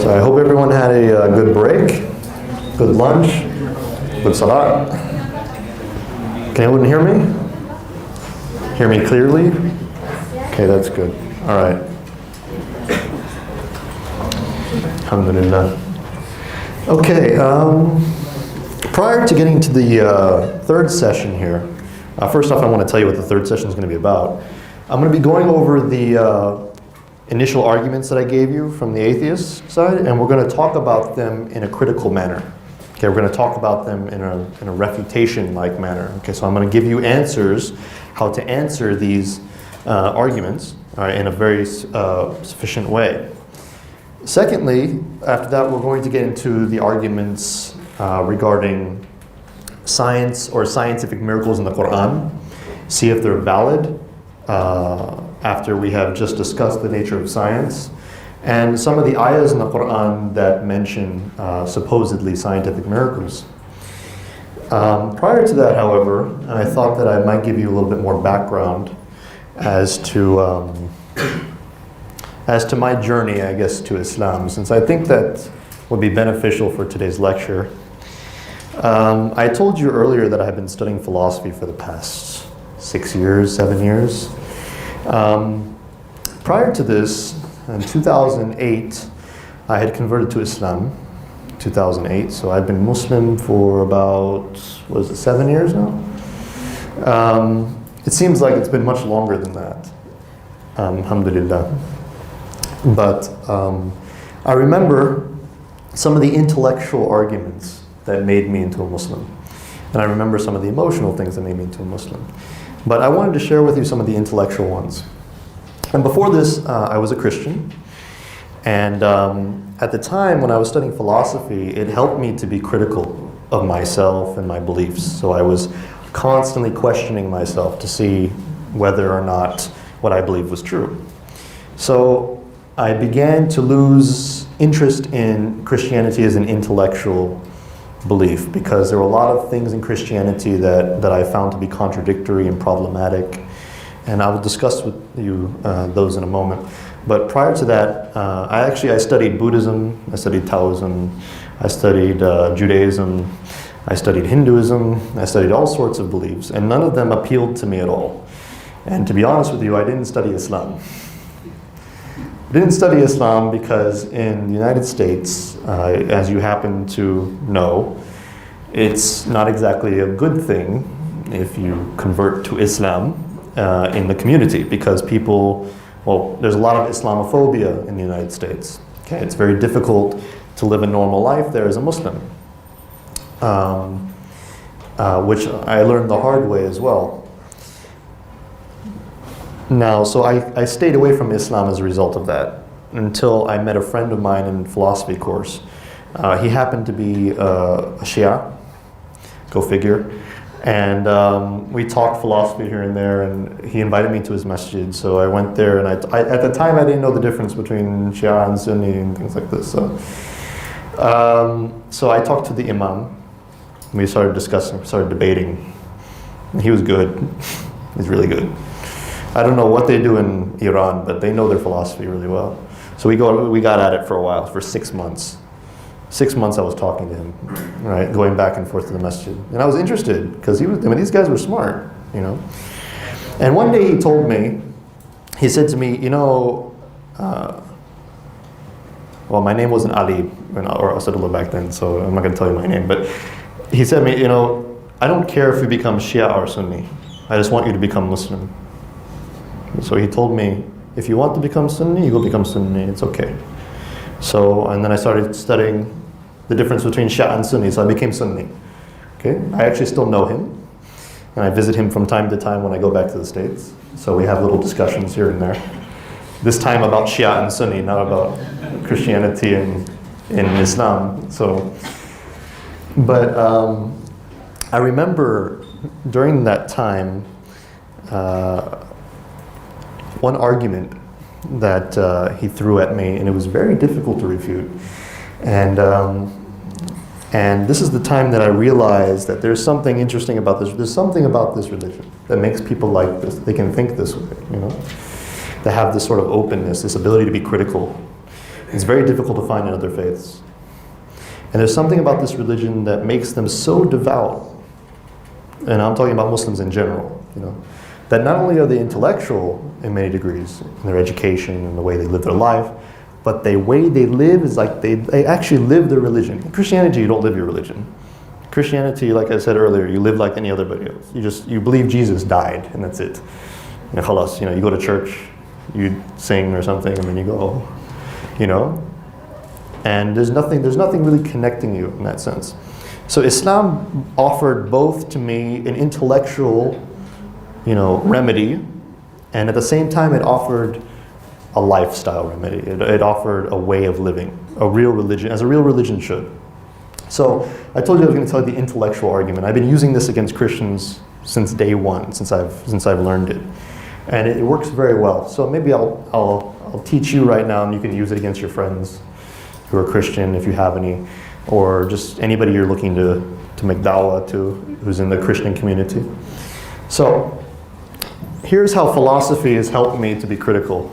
So I hope everyone had a good break, good lunch, good salat. Can anyone hear me? Hear me clearly? Okay, that's good. All right. Alhamdulillah. Okay, prior to getting to the third session here, first off I want to tell you what the third session is going to be about. I'm going to be going over the initial arguments that I gave you from the atheist side, and we're going to talk about them in a critical manner. Okay, we're going to talk about them in a refutation-like manner. Okay, so I'm going to give you answers, how to answer these arguments, all right, in a very sufficient way. Secondly, after that, we're going to get into the arguments regarding science or scientific miracles in the Quran, see if they're valid after we have just discussed the nature of science, and some of the ayahs in the Quran that mention supposedly scientific miracles. Prior to that, however, I thought that I might give you a little bit more background as to my journey, I guess, to Islam, since I think that would be beneficial for today's lecture. I told you earlier that I have been studying philosophy for the past 6 years, 7 years. Prior to this, in 2008, I had converted to Islam, 2008, so I've been Muslim for about, 7 years now? It seems like it's been much longer than that, alhamdulillah. But I remember some of the intellectual arguments that made me into a Muslim. And I remember some of the emotional things that made me into a Muslim. But I wanted to share with you some of the intellectual ones. And before this, I was a Christian. And at the time when I was studying philosophy, it helped me to be critical of myself and my beliefs. So I was constantly questioning myself to see whether or not what I believed was true. So I began to lose interest in Christianity as an intellectual belief, because there were a lot of things in Christianity that I found to be contradictory and problematic, and I will discuss with you those in a moment. But prior to that, I studied Buddhism, I studied Taoism, I studied Judaism, I studied Hinduism, I studied all sorts of beliefs, and none of them appealed to me at all. And to be honest with you, I didn't study Islam. I didn't study Islam because in the United States, as you happen to know, it's not exactly a good thing if you convert to Islam in the community, because there's a lot of Islamophobia in the United States. Okay, it's very difficult to live a normal life there as a Muslim, which I learned the hard way as well. Now, so I stayed away from Islam as a result of that, until I met a friend of mine in philosophy course. He happened to be a Shia, go figure, and we talked philosophy here and there, and he invited me to his masjid, so I went there, and I at the time I didn't know the difference between Shia and Sunni and things like this, so I talked to the imam, we started discussing, started debating, and he was good, he's really good. I don't know what they do in Iran, but they know their philosophy really well. So we got at it for a while, for 6 months. 6 months I was talking to him, right, going back and forth to the masjid. And I was interested, because these guys were smart, you know. And one day he told me, he said to me, my name wasn't Ali, or Asadullah back then, so I'm not going to tell you my name, but he said to me, I don't care if you become Shia or Sunni. I just want you to become Muslim. So he told me, if you want to become Sunni, you will become Sunni, it's okay. So, and then I started studying the difference between Shia and Sunni, so I became Sunni. Okay, I actually still know him, and I visit him from time to time when I go back to the States. So we have little discussions here and there. This time about Shia and Sunni, not about Christianity and Islam. So, but I remember during that time, one argument that he threw at me, and it was very difficult to refute. And this is the time that I realized that there's something interesting about this. There's something about this religion that makes people like this. They can think this way, They have this sort of openness, this ability to be critical. It's very difficult to find in other faiths. And there's something about this religion that makes them so devout, and I'm talking about Muslims in general, that not only are they intellectual in many degrees, in their education and the way they live their life, but the way they live is like they actually live their religion. In Christianity, you don't live your religion. Christianity, like I said earlier, you live like any other body else. You believe Jesus died, and that's it. Khalas, you go to church, you sing or something, and then you go, and there's nothing really connecting you in that sense. So Islam offered both to me an intellectual, remedy, and at the same time it offered a lifestyle remedy. It offered a way of living, a real religion, as a real religion should. So I told you I was going to tell you the intellectual argument. I've been using this against Christians since day one, since I've learned it, and it works very well. So maybe I'll teach you right now, and you can use it against your friends who are Christian, if you have any, or just anybody you're looking to make da'wah to, who's in the Christian community. So here's how philosophy has helped me to be critical,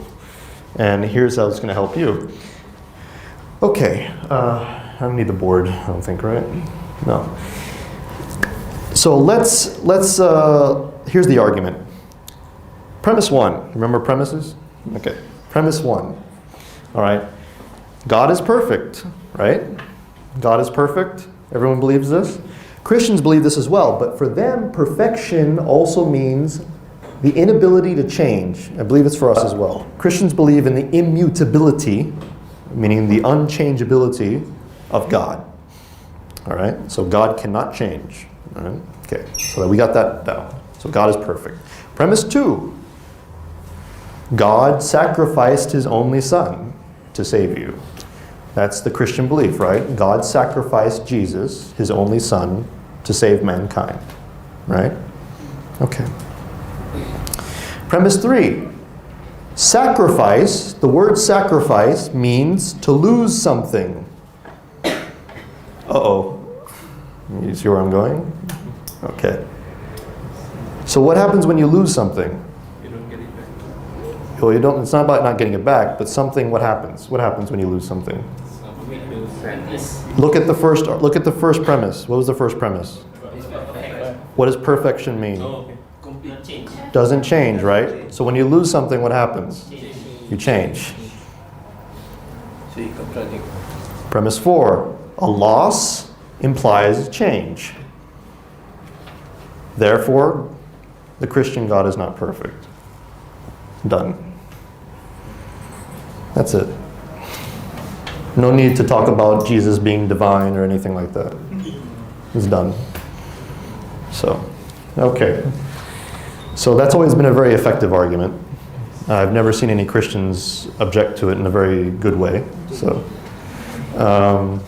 and here's how it's going to help you. Okay, I don't need the board, I don't think, right? No. So let's here's the argument. Premise one. Remember premises? Okay. Premise one. All right. God is perfect, right? God is perfect. Everyone believes this. Christians believe this as well, but for them, perfection also means the inability to change. I believe it's for us as well. Christians believe in the immutability, meaning the unchangeability of God. All right? So God cannot change. All right? Okay, so we got that down. So God is perfect. Premise two. God sacrificed his only son to save you. That's the Christian belief, right? God sacrificed Jesus, his only son, to save mankind. Right? Okay. Premise three. Sacrifice, the word sacrifice means to lose something. Uh-oh. You see where I'm going? Okay. So what happens when you lose something? You don't get it back. Well, you don't. It's not about not getting it back, but something. What happens? What happens when you lose something? Look at the first. Look at the first premise. What was the first premise? What does perfection mean? Complete change. Doesn't change, right? So when you lose something, what happens? You change. So you contradict. Premise four. A loss implies change. Therefore, the Christian God is not perfect. Done. That's it. No need to talk about Jesus being divine or anything like that. It's done. So, okay. So that's always been a very effective argument. I've never seen any Christians object to it in a very good way. So, I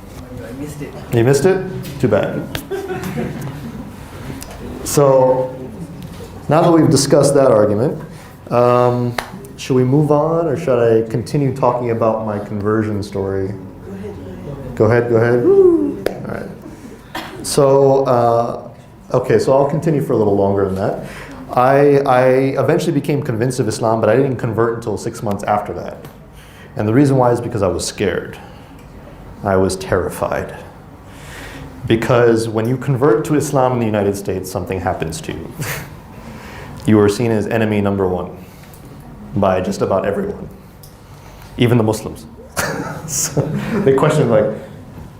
missed it. you missed it? Too bad. So, now that we've discussed that argument, should we move on, or should I continue talking about my conversion story? Go ahead. Woo. All right. So, okay, so I'll continue for a little longer than that. I eventually became convinced of Islam, but I didn't convert until 6 months after that. And the reason why is because I was scared. I was terrified. Because when you convert to Islam in the United States, something happens to you. You are seen as enemy number one by just about everyone, even the Muslims. So they question, like,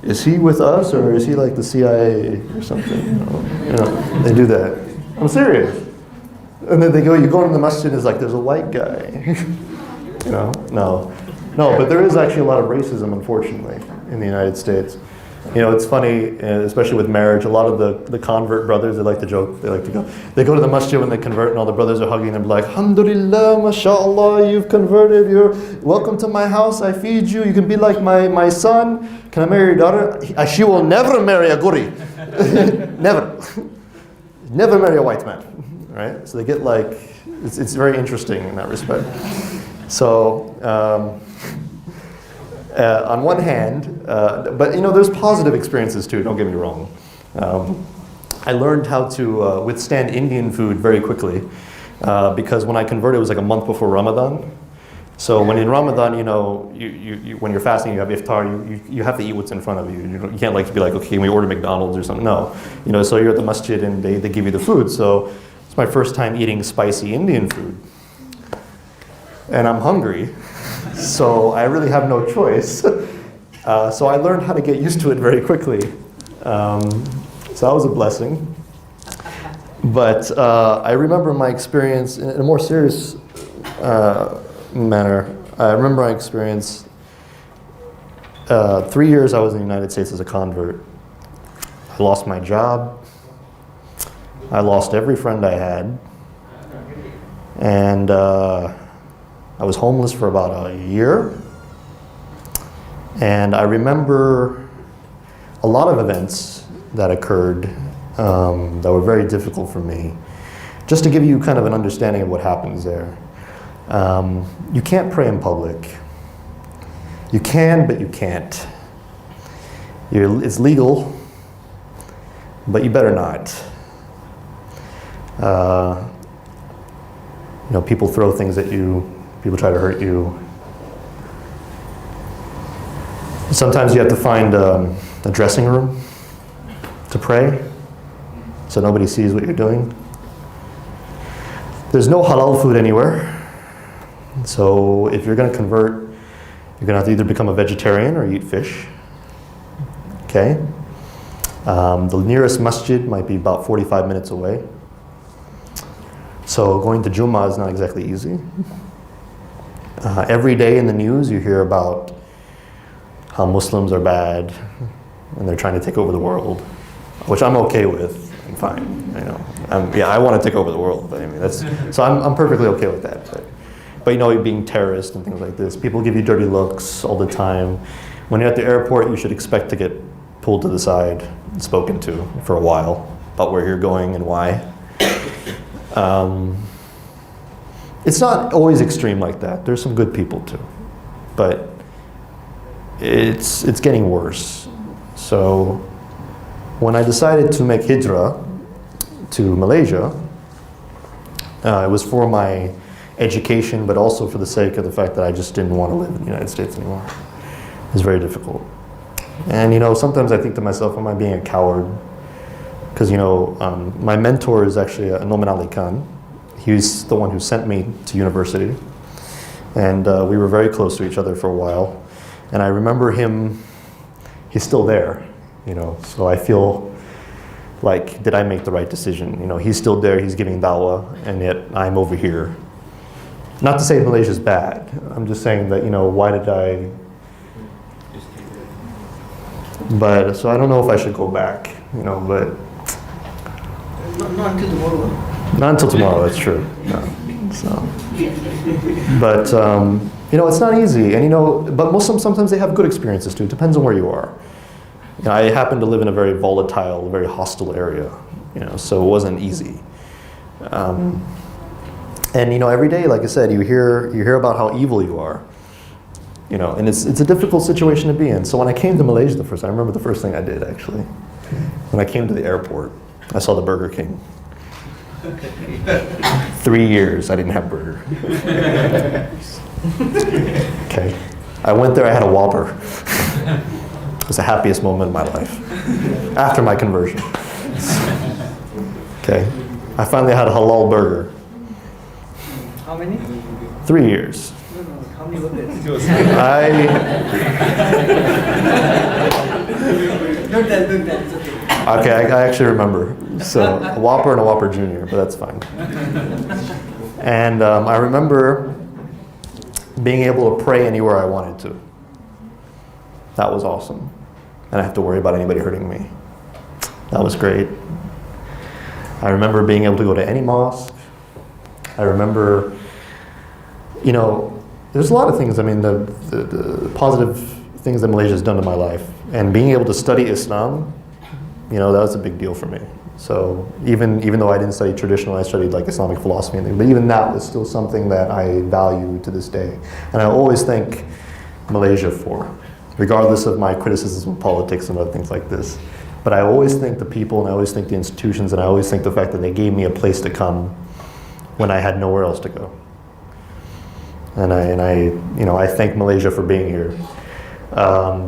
is he with us, or is he like the CIA or something? They do that. I'm serious. And then you go in the masjid, and it's like, there's a white guy. No, but there is actually a lot of racism, unfortunately, in the United States. It's funny, especially with marriage, a lot of the convert brothers, they like to joke, they go to the masjid when they convert, and all the brothers are hugging them like, Alhamdulillah, mashallah, you've converted, you're welcome to my house, I feed you, you can be like my son, can I marry your daughter? She will never marry a guri. Never marry a white man, right? So they get like, it's very interesting in that respect. So, on one hand, but there's positive experiences too, don't get me wrong. I learned how to withstand Indian food very quickly because when I converted, it was like a month before Ramadan. So when in Ramadan, when you're fasting, you have iftar, you have to eat what's in front of you. You can't like be like, okay, can we order McDonald's or something? No. So you're at the masjid and they give you the food. So it's my first time eating spicy Indian food. And I'm hungry. So I really have no choice. So I learned how to get used to it very quickly. So that was a blessing. But I remember my experience in a more serious manner. I remember my experience 3 years I was in the United States as a convert. I lost my job. I lost every friend I had. And I was homeless for about a year. And I remember a lot of events that occurred that were very difficult for me. Just to give you kind of an understanding of what happens there. You can't pray in public. You can, but you can't. It's legal, but you better not. People throw things at you. People try to hurt you. Sometimes you have to find a dressing room to pray, so nobody sees what you're doing. There's no halal food anywhere. So if you're going to convert, you're going to have to either become a vegetarian or eat fish. Okay? The nearest masjid might be about 45 minutes away. So going to Jummah is not exactly easy. Every day in the news you hear about how Muslims are bad and they're trying to take over the world, which I'm okay with. I'm fine. I want to take over the world, but I'm perfectly okay with that. But being terrorist and things like this, people give you dirty looks all the time. When you're at the airport, you should expect to get pulled to the side and spoken to for a while about where you're going and why. It's not always extreme like that. There's some good people too, but it's getting worse. So when I decided to make hijrah to Malaysia, it was for my education, but also for the sake of the fact that I just didn't want to live in the United States anymore. It was very difficult. And sometimes I think to myself, am I being a coward? Because my mentor is actually Noman Ali Khan. He's the one who sent me to university. And we were very close to each other for a while. And I remember him, he's still there, so I feel like, did I make the right decision? He's still there, he's giving dawah, and yet I'm over here. Not to say Malaysia's bad, I'm just saying that, why did I? But, so I don't know if I should go back, but. Not until tomorrow. Not until tomorrow, that's true. No. So. But, it's not easy. And, but Muslims, sometimes they have good experiences too. It depends on where you are. I happen to live in a very volatile, very hostile area, so it wasn't easy. And, every day, like I said, you hear about how evil you are. And it's a difficult situation to be in. So when I came to Malaysia I remember the first thing I did, actually. When I came to the airport, I saw the Burger King. 3 years I didn't have burger. Okay. I went there, I had a Whopper. It was the happiest moment of my life. After my conversion. Okay. I finally had a halal burger. How many? 3 years. No, how many was it? Don't tell, it's okay. Okay, I actually remember. So, a Whopper and a Whopper Junior, but that's fine. And I remember being able to pray anywhere I wanted to. That was awesome. And I didn't have to worry about anybody hurting me. That was great. I remember being able to go to any mosque. I remember, there's a lot of things, the positive things that Malaysia has done in my life. And being able to study Islam, that was a big deal for me. So even though I didn't study traditional, I studied like Islamic philosophy and things, but even that was still something that I value to this day. And I always thank Malaysia for, regardless of my criticisms of politics and other things like this. But I always thank the people, and I always thank the institutions, and I always thank the fact that they gave me a place to come when I had nowhere else to go. And I thank Malaysia for being here.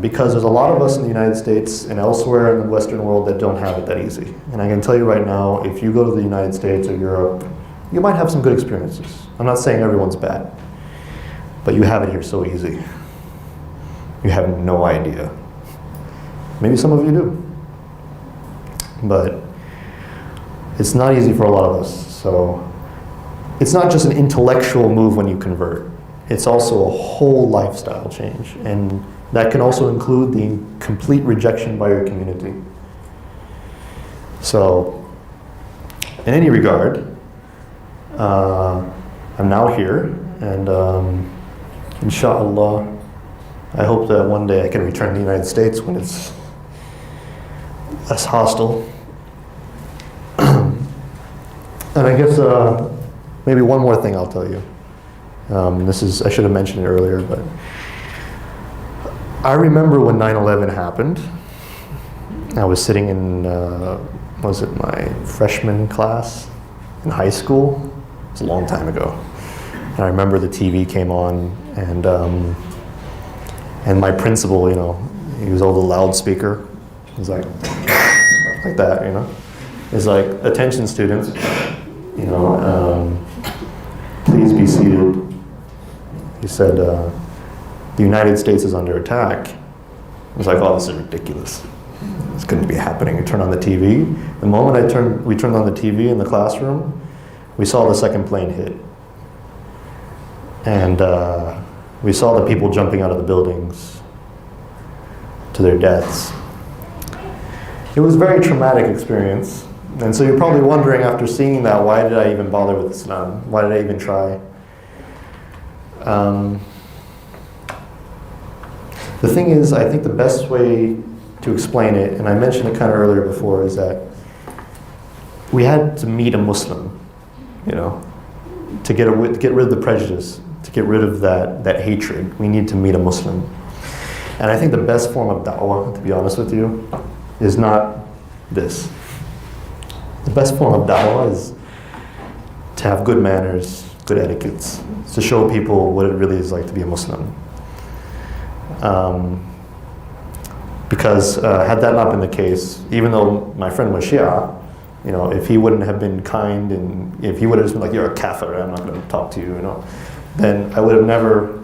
Because there's a lot of us in the United States and elsewhere in the Western world that don't have it that easy. And I can tell you right now, if you go to the United States or Europe, you might have some good experiences. I'm not saying everyone's bad, but you have it here so easy. You have no idea. Maybe some of you do. But it's not easy for a lot of us. So it's not just an intellectual move when you convert. It's also a whole lifestyle change. And that can also include the complete rejection by your community. So, in any regard, I'm now here, and inshallah, I hope that one day I can return to the United States when it's less hostile. And I guess maybe one more thing I'll tell you. I should have mentioned it earlier, but I remember when 9/11 happened. I was sitting in, was it my freshman class in high school? It was a long time ago. And I remember the TV came on, and my principal, he was over the loudspeaker. He was like that, He's like, attention students, please be seated. He said, the United States is under attack. I was like, oh, this is ridiculous. This couldn't be happening. I turned on the TV. The moment we turned on the TV in the classroom, we saw the second plane hit. And we saw the people jumping out of the buildings to their deaths. It was a very traumatic experience. And so you're probably wondering, after seeing that, why did I even bother with Islam? Why did I even try? The thing is, I think the best way to explain it, and I mentioned it kind of earlier before, is that we had to meet a Muslim, to get rid of the prejudice, to get rid of that hatred. We need to meet a Muslim. And I think the best form of da'wah, to be honest with you, is not this. The best form of da'wah is to have good manners, good etiquettes, to show people what it really is like to be a Muslim. Because had that not been the case, even though my friend was Shia, if he wouldn't have been kind, and if he would have just been like, you're a kafir, I'm not going to talk to you, then I would have never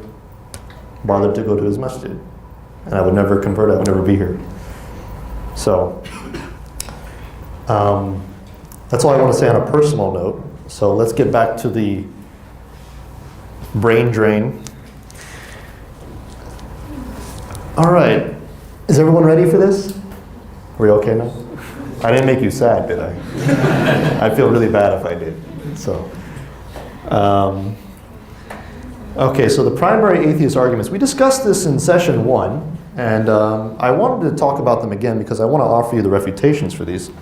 bothered to go to his masjid. And I would never convert, I would never be here. So, that's all I want to say on a personal note. So let's get back to the brain drain. All right, is everyone ready for this? Are we okay now? I didn't make you sad, did I? I feel really bad if I did. So, okay, so the primary atheist arguments. We discussed this in session 1, and I wanted to talk about them again because I want to offer you the refutations for these.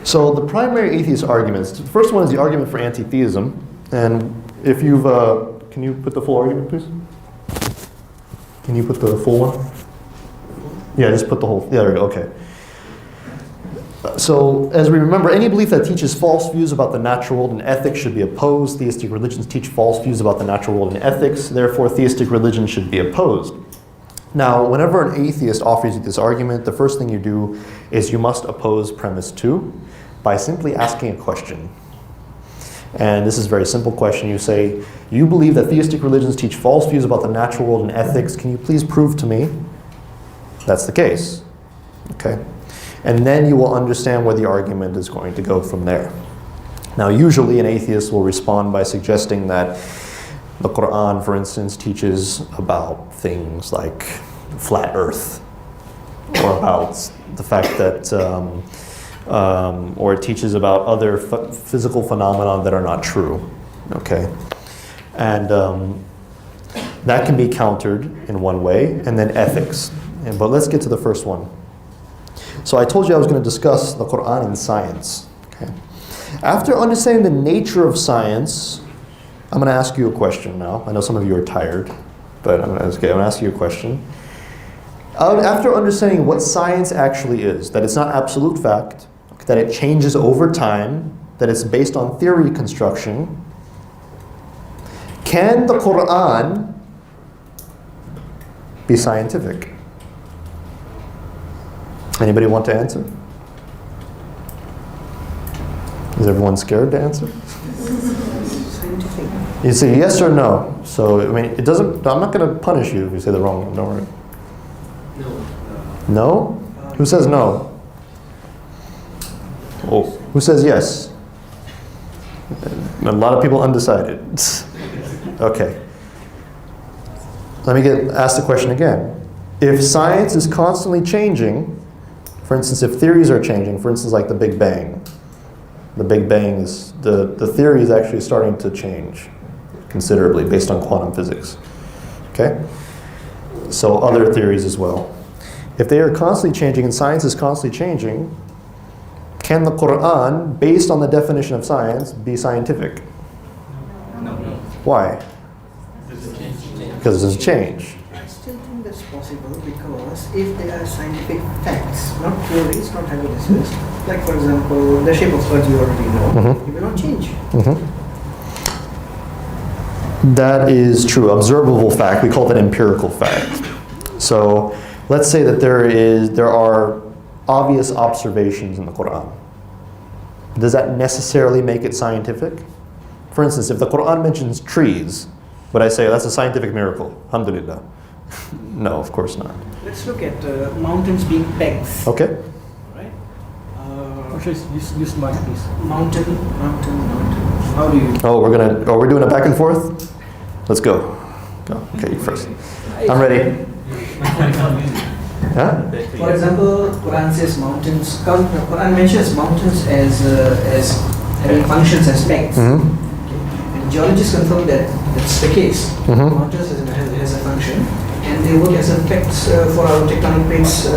So the primary atheist arguments. The first one is the argument for anti-theism, and if you've, can you put the full argument, please? Can you put the full one? Yeah, just put the whole, yeah, there we go, okay. So, as we remember, any belief that teaches false views about the natural world and ethics should be opposed. Theistic religions teach false views about the natural world and ethics, therefore theistic religion should be opposed. Now, whenever an atheist offers you this argument, the first thing you do is you must oppose premise 2 by simply asking a question. And this is a very simple question. You say, you believe that theistic religions teach false views about the natural world and ethics. Can you please prove to me that's the case? Okay. And then you will understand where the argument is going to go from there. Now, usually an atheist will respond by suggesting that the Quran, for instance, teaches about things like flat earth, or about the fact that, or it teaches about other physical phenomena that are not true, okay? And that can be countered in one way, and then ethics. But let's get to the first one. So I told you I was going to discuss the Quran and science. Okay. After understanding the nature of science, I'm going to ask you a question now. I know some of you are tired, but I'm going to ask you a question. After understanding what science actually is, that it's not absolute fact, that it changes over time, that it's based on theory construction, Can the Quran be scientific? Anybody want to answer? Is everyone scared to answer? Scientific. You say yes or no. So, I mean, it doesn't, I'm not going to punish you if you say the wrong one, don't worry. No? Who says no? Oh, who says yes? A lot of people undecided. Okay. Let me ask the question again. If science is constantly changing, for instance, if theories are changing, for instance, like the Big Bang. The Big Bang is, the theory is actually starting to change considerably based on quantum physics. Okay? So other theories as well. If they are constantly changing and science is constantly changing, can the Quran, based on the definition of science, be scientific? No. Why? Because it doesn't change. I still think that's possible because if there are scientific facts, not theories, not hypotheses, like for example, the shape of earth you already know, it will not change. That is true. Observable fact. We call that empirical fact. So let's say that there are obvious observations in the Quran. Does that necessarily make it scientific? For instance, if the Quran mentions trees, would I say that's a scientific miracle? Alhamdulillah. No, of course not. Let's look at mountains being pegs. Okay. Right? Use mic, please. Mountain. How do you? Oh, we're doing a back and forth? Let's go. Go. Okay, you first. I'm ready. Huh? For example, Quran says mountains. Quran mentions mountains as having functions as pegs. And geologists confirm that that's the case. Mountains has a function, and they work as a pegs for our tectonic plates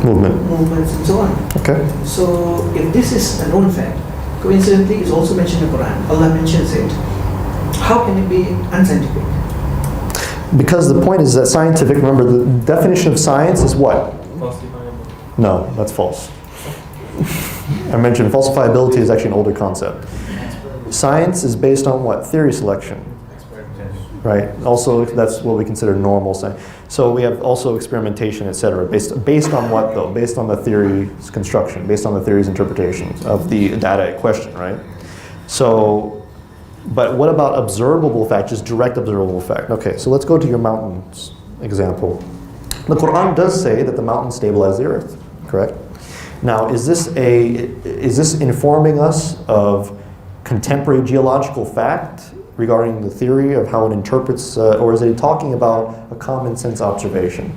movements and so on. Okay. So, if this is a known fact, coincidentally, it's also mentioned in the Quran. Allah mentions it. How can it be unscientific? Because the point is that scientific, remember the definition of science is what? No, that's false. I mentioned falsifiability is actually an older concept. Science is based on what? Theory selection. Right? Also, that's what we consider normal science. So we have also experimentation, etc. Based on what though? Based on the theory's construction, based on the theory's interpretation of the data in question, right? So, but what about observable fact, just direct observable fact? Okay, so let's go to your mountains example. The Quran does say that the mountains stabilize the earth, correct? Now, is this informing us of contemporary geological fact regarding the theory of how it interprets, or is it talking about a common sense observation?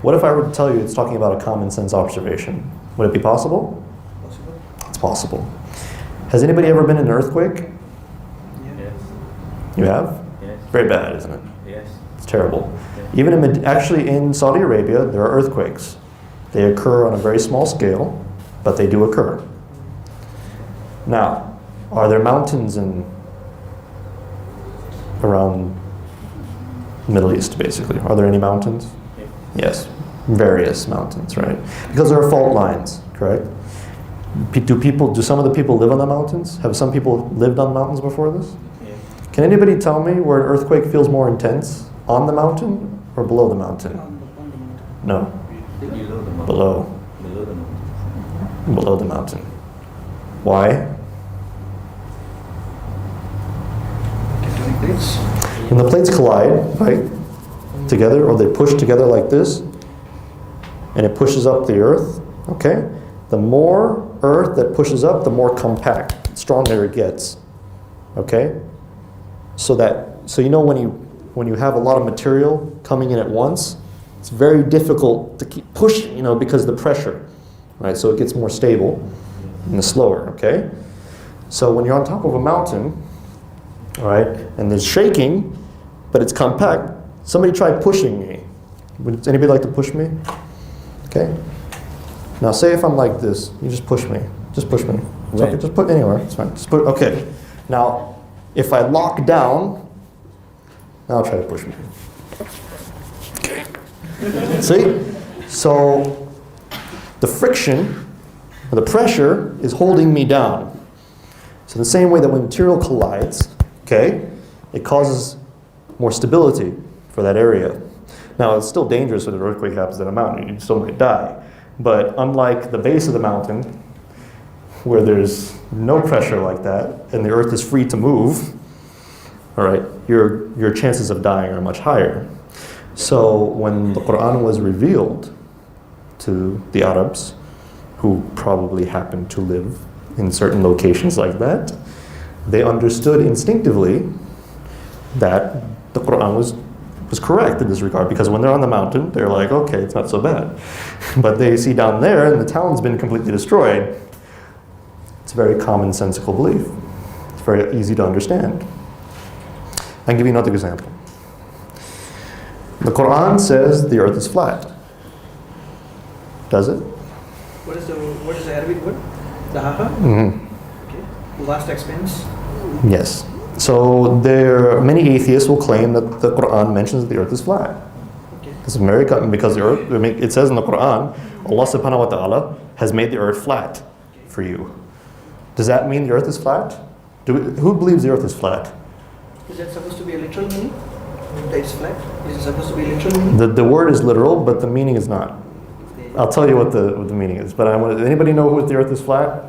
What if I were to tell you it's talking about a common sense observation? Would it be possible? Possible. It's possible. Has anybody ever been in an earthquake? Yes. You have? Yes. Very bad, isn't it? Yes. It's terrible. Even actually in Saudi Arabia, there are earthquakes. They occur on a very small scale, but they do occur. Now, are there mountains around the Middle East, basically? Are there any mountains? Yes, various mountains, right? Because there are fault lines, correct? Do some of the people live on the mountains? Have some people lived on mountains before this? Yes. Can anybody tell me where an earthquake feels more intense? On the mountain or below the mountain? On the mountain. No, Below the mountain. below. Below the mountain. Below the mountain. Why? Tectonic plates. When the plates collide, right, together, or they push together like this, and it pushes up the earth, okay? The more earth that pushes up, the more compact, stronger it gets, okay? So you know when you have a lot of material coming in at once, it's very difficult to keep pushing, you know, because of the pressure, right? So it gets more stable and slower, okay? So when you're on top of a mountain, all right, and there's shaking, but it's compact, somebody try pushing me. Would anybody like to push me? Okay. Now say if I'm like this, you just push me. Just push me. Okay, just put anywhere, it's fine. Just put, okay. Now, if I lock down, now try to push me. Okay. See? So the friction, or the pressure, is holding me down. So the same way that when material collides, okay, it causes more stability for that area. Now, it's still dangerous when an earthquake happens in a mountain. You still might die. But unlike the base of the mountain, where there's no pressure like that, and the earth is free to move, all right, your chances of dying are much higher. So when the Quran was revealed to the Arabs, who probably happened to live in certain locations like that, they understood instinctively that the Quran was correct in this regard, because when they're on the mountain, they're like, okay, it's not so bad. But they see down there, and the town's been completely destroyed. It's a very commonsensical belief. It's very easy to understand. I'll give you another example. The Quran says the earth is flat. Does it? What is the Arabic word? Dahaha? Mm-hmm. Okay. Vast expanse? Yes. So many atheists will claim that the Quran mentions that the earth is flat. Okay. This is very common because the earth, it says in the Quran, Allah subhanahu wa ta'ala has made the earth flat for you. Does that mean the earth is flat? Who believes the earth is flat? Is that supposed to be a literal meaning? That it's flat? Is it supposed to be a literal meaning? The word is literal, but the meaning is not. I'll tell you what the meaning is. But anybody know what the earth is flat?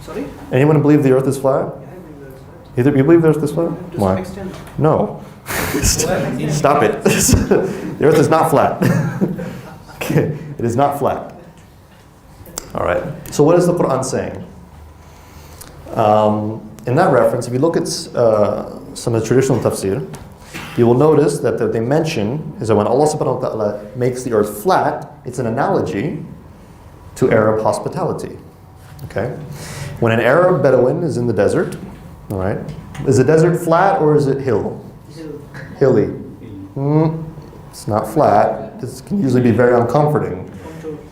Sorry? Anyone believe the earth is flat? Yeah, I believe that's flat. You believe the earth is flat? To some Why? extent. No. Stop it. The earth is not flat. Okay. It is not flat. All right. So what is the Quran saying? In that reference, if you look at some of the traditional tafsir, you will notice that they mention is that when Allah subhanahu wa ta'ala makes the earth flat, it's an analogy to Arab hospitality. Okay? When an Arab Bedouin is in the desert, all right, is the desert flat or is it hilly? It's not flat. It can usually be very uncomforting.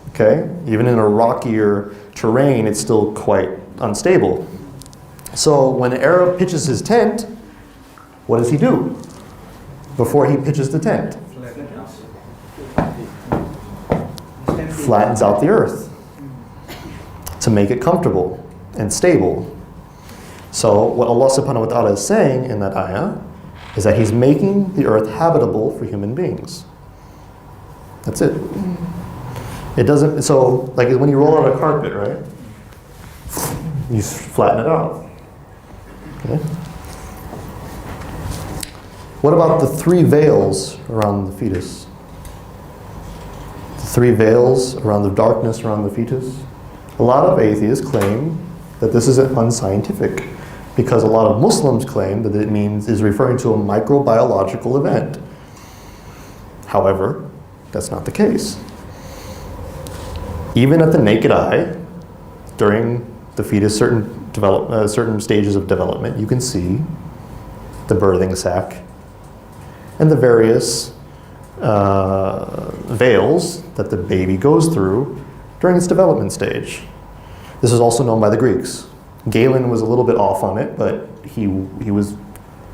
Okay? Even in a rockier terrain, it's still quite unstable. So when an Arab pitches his tent, what does he do before he pitches the tent? Flattens out the earth to make it comfortable and stable. So what Allah subhanahu wa ta'ala is saying in that ayah is that He's making the earth habitable for human beings. That's it. It doesn't, so like when you roll out a carpet, right? You flatten it out. Okay. What about the 3 veils around the fetus? The 3 veils around the darkness around the fetus? A lot of atheists claim that this is unscientific because a lot of Muslims claim that it is referring to a microbiological event. However, that's not the case. Even at the naked eye, during the fetus, certain stages of development, you can see the birthing sac and the various veils that the baby goes through during its development stage. This is also known by the Greeks. Galen was a little bit off on it, but he was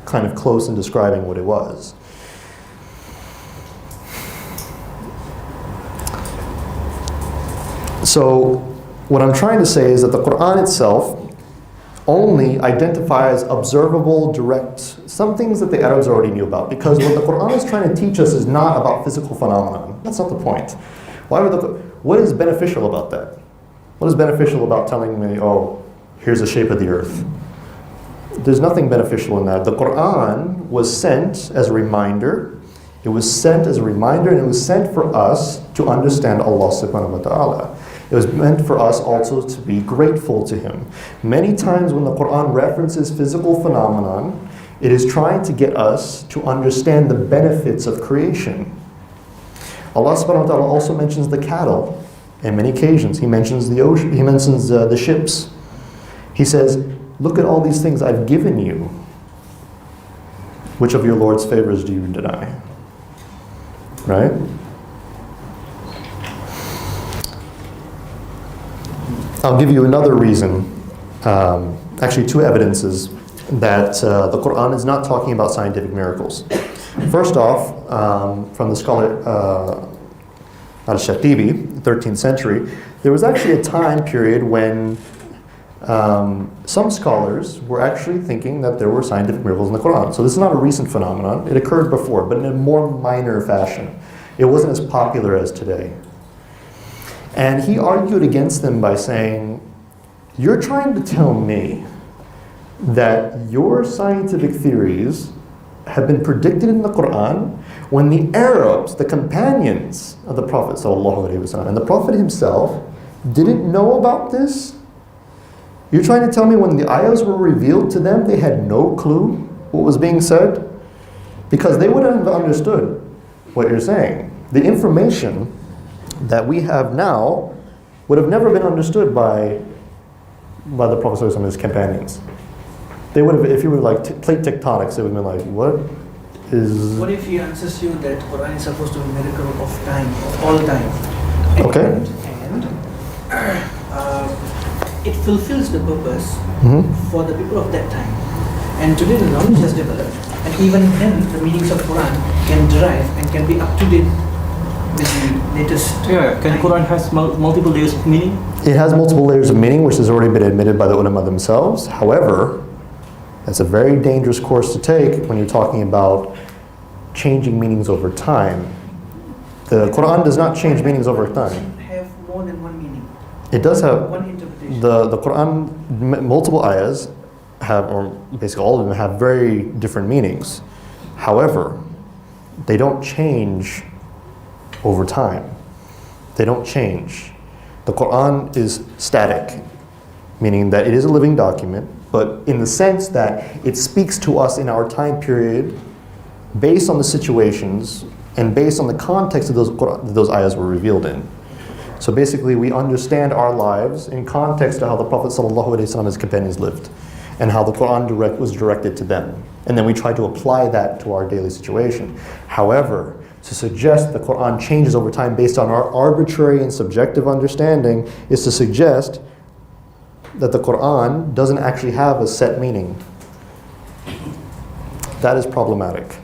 kind of close in describing what it was. So what I'm trying to say is that the Quran itself only identifies observable, direct, some things that the Arabs already knew about. Because what the Quran is trying to teach us is not about physical phenomenon. That's not the point. What is beneficial about that? What is beneficial about telling me, oh, here's the shape of the earth? There's nothing beneficial in that. The Quran was sent as a reminder. It was sent as a reminder, and it was sent for us to understand Allah subhanahu wa ta'ala. It was meant for us also to be grateful to Him. Many times when the Quran references physical phenomenon, it is trying to get us to understand the benefits of creation. Allah subhanahu wa ta'ala also mentions the cattle on many occasions. He mentions the ocean, He mentions the ships. He says, look at all these things I've given you. Which of your Lord's favors do you deny? Right? I'll give you another reason, actually 2 evidences, that the Quran is not talking about scientific miracles. First off, from the scholar Al-Shatibi, 13th century, there was actually a time period when some scholars were actually thinking that there were scientific miracles in the Quran. So this is not a recent phenomenon. It occurred before, but in a more minor fashion. It wasn't as popular as today. And he argued against them by saying, you're trying to tell me that your scientific theories have been predicted in the Quran when the Arabs, the companions of the Prophet ﷺ, and the Prophet himself didn't know about this? You're trying to tell me when the ayahs were revealed to them, they had no clue what was being said? Because they wouldn't have understood what you're saying. The information that we have now would have never been understood by the Prophet ﷺ and his companions. They would have, if you were like plate tectonics, they would have been like, what is... What if he answers you that Quran is supposed to be a miracle of time, of all time? Okay. And it fulfills the purpose for the people of that time. And today the knowledge has developed, and even then the meanings of Quran can derive and can be up to date with the latest. Yeah, can Quran has multiple layers of meaning? It has multiple layers of meaning, which has already been admitted by the ulama themselves. However, that's a very dangerous course to take when you're talking about changing meanings over time. The Quran does not change meanings over time. Have more than one meaning. It does have One interpretation. the Quran, multiple ayahs have, or basically all of them have very different meanings. However, they don't change over time. They don't change. The Quran is static, meaning that it is a living document, but in the sense that it speaks to us in our time period based on the situations and based on the context of those ayahs were revealed in. So basically we understand our lives in context of how the Prophet ﷺ and his companions lived and how the Quran was directed to them. And then we try to apply that to our daily situation. However, to suggest the Quran changes over time based on our arbitrary and subjective understanding is to suggest that the Quran doesn't actually have a set meaning. That is problematic.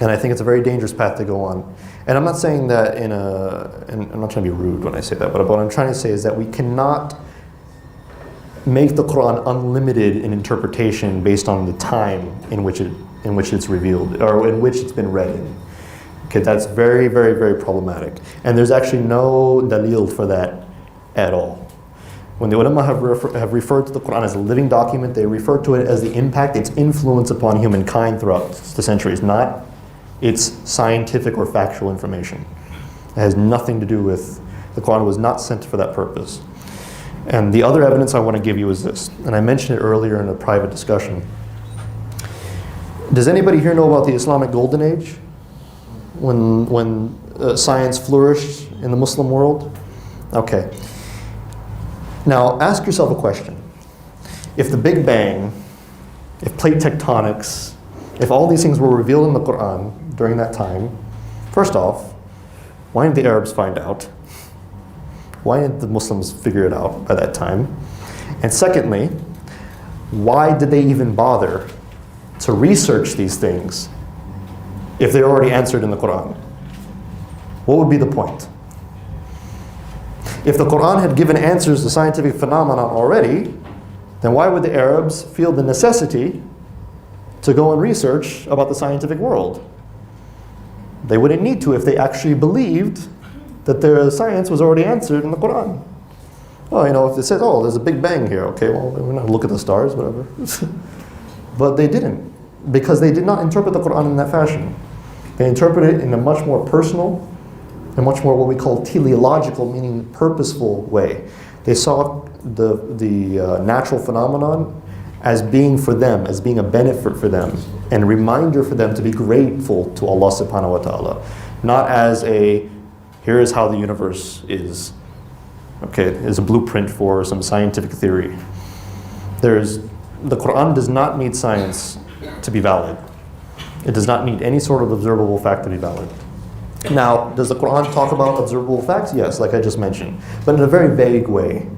And I think it's a very dangerous path to go on. And I'm not saying that and I'm not trying to be rude when I say that, but what I'm trying to say is that we cannot make the Quran unlimited in interpretation based on the time in which it's revealed, or in which it's been read in. Okay, that's very, very, very problematic. And there's actually no dalil for that at all. When the ulama have referred to the Quran as a living document, they refer to it as the impact, its influence upon humankind throughout the centuries, not its scientific or factual information. It has nothing to do with, the Quran was not sent for that purpose. And the other evidence I want to give you is this, and I mentioned it earlier in a private discussion. Does anybody here know about the Islamic Golden Age? When science flourished in the Muslim world? Okay. Now ask yourself a question. If the Big Bang, if plate tectonics, if all these things were revealed in the Quran during that time, first off, why didn't the Arabs find out? Why didn't the Muslims figure it out by that time? And secondly, why did they even bother to research these things if they're already answered in the Quran? What would be the point? If the Quran had given answers to scientific phenomena already, then why would the Arabs feel the necessity to go and research about the scientific world? They wouldn't need to if they actually believed that their science was already answered in the Quran. Oh, you know, if it says, oh, there's a Big Bang here, okay, well, we're not going to look at the stars, whatever. But they didn't, because they did not interpret the Quran in that fashion. They interpreted it in a much more personal, and much more what we call teleological, meaning purposeful way. They saw the natural phenomenon as being for them, as being a benefit for them, and a reminder for them to be grateful to Allah subhanahu wa ta'ala. Not as a, here is how the universe is. Okay, is a blueprint for some scientific theory. The Quran does not need science to be valid. It does not need any sort of observable fact to be valid. Now, does the Quran talk about observable facts? Yes, like I just mentioned, but in a very vague way,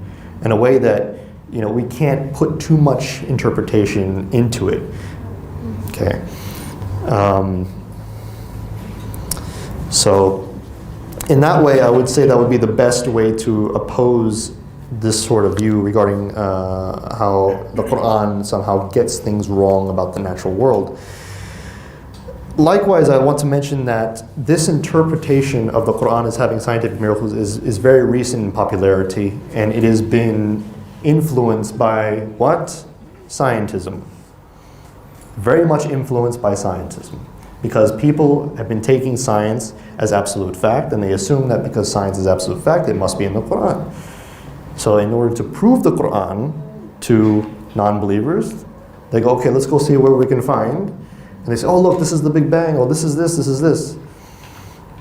in a way that, you know, we can't put too much interpretation into it. Okay. So, in that way, I would say that would be the best way to oppose this sort of view regarding how the Quran somehow gets things wrong about the natural world. Likewise, I want to mention that this interpretation of the Quran as having scientific miracles is very recent in popularity, and it has been influenced by what? Scientism. Very much influenced by scientism. Because people have been taking science as absolute fact, and they assume that because science is absolute fact, it must be in the Quran. So in order to prove the Quran to non-believers, they go, okay, let's go see where we can find. And they say, oh look, this is the Big Bang, oh this is this.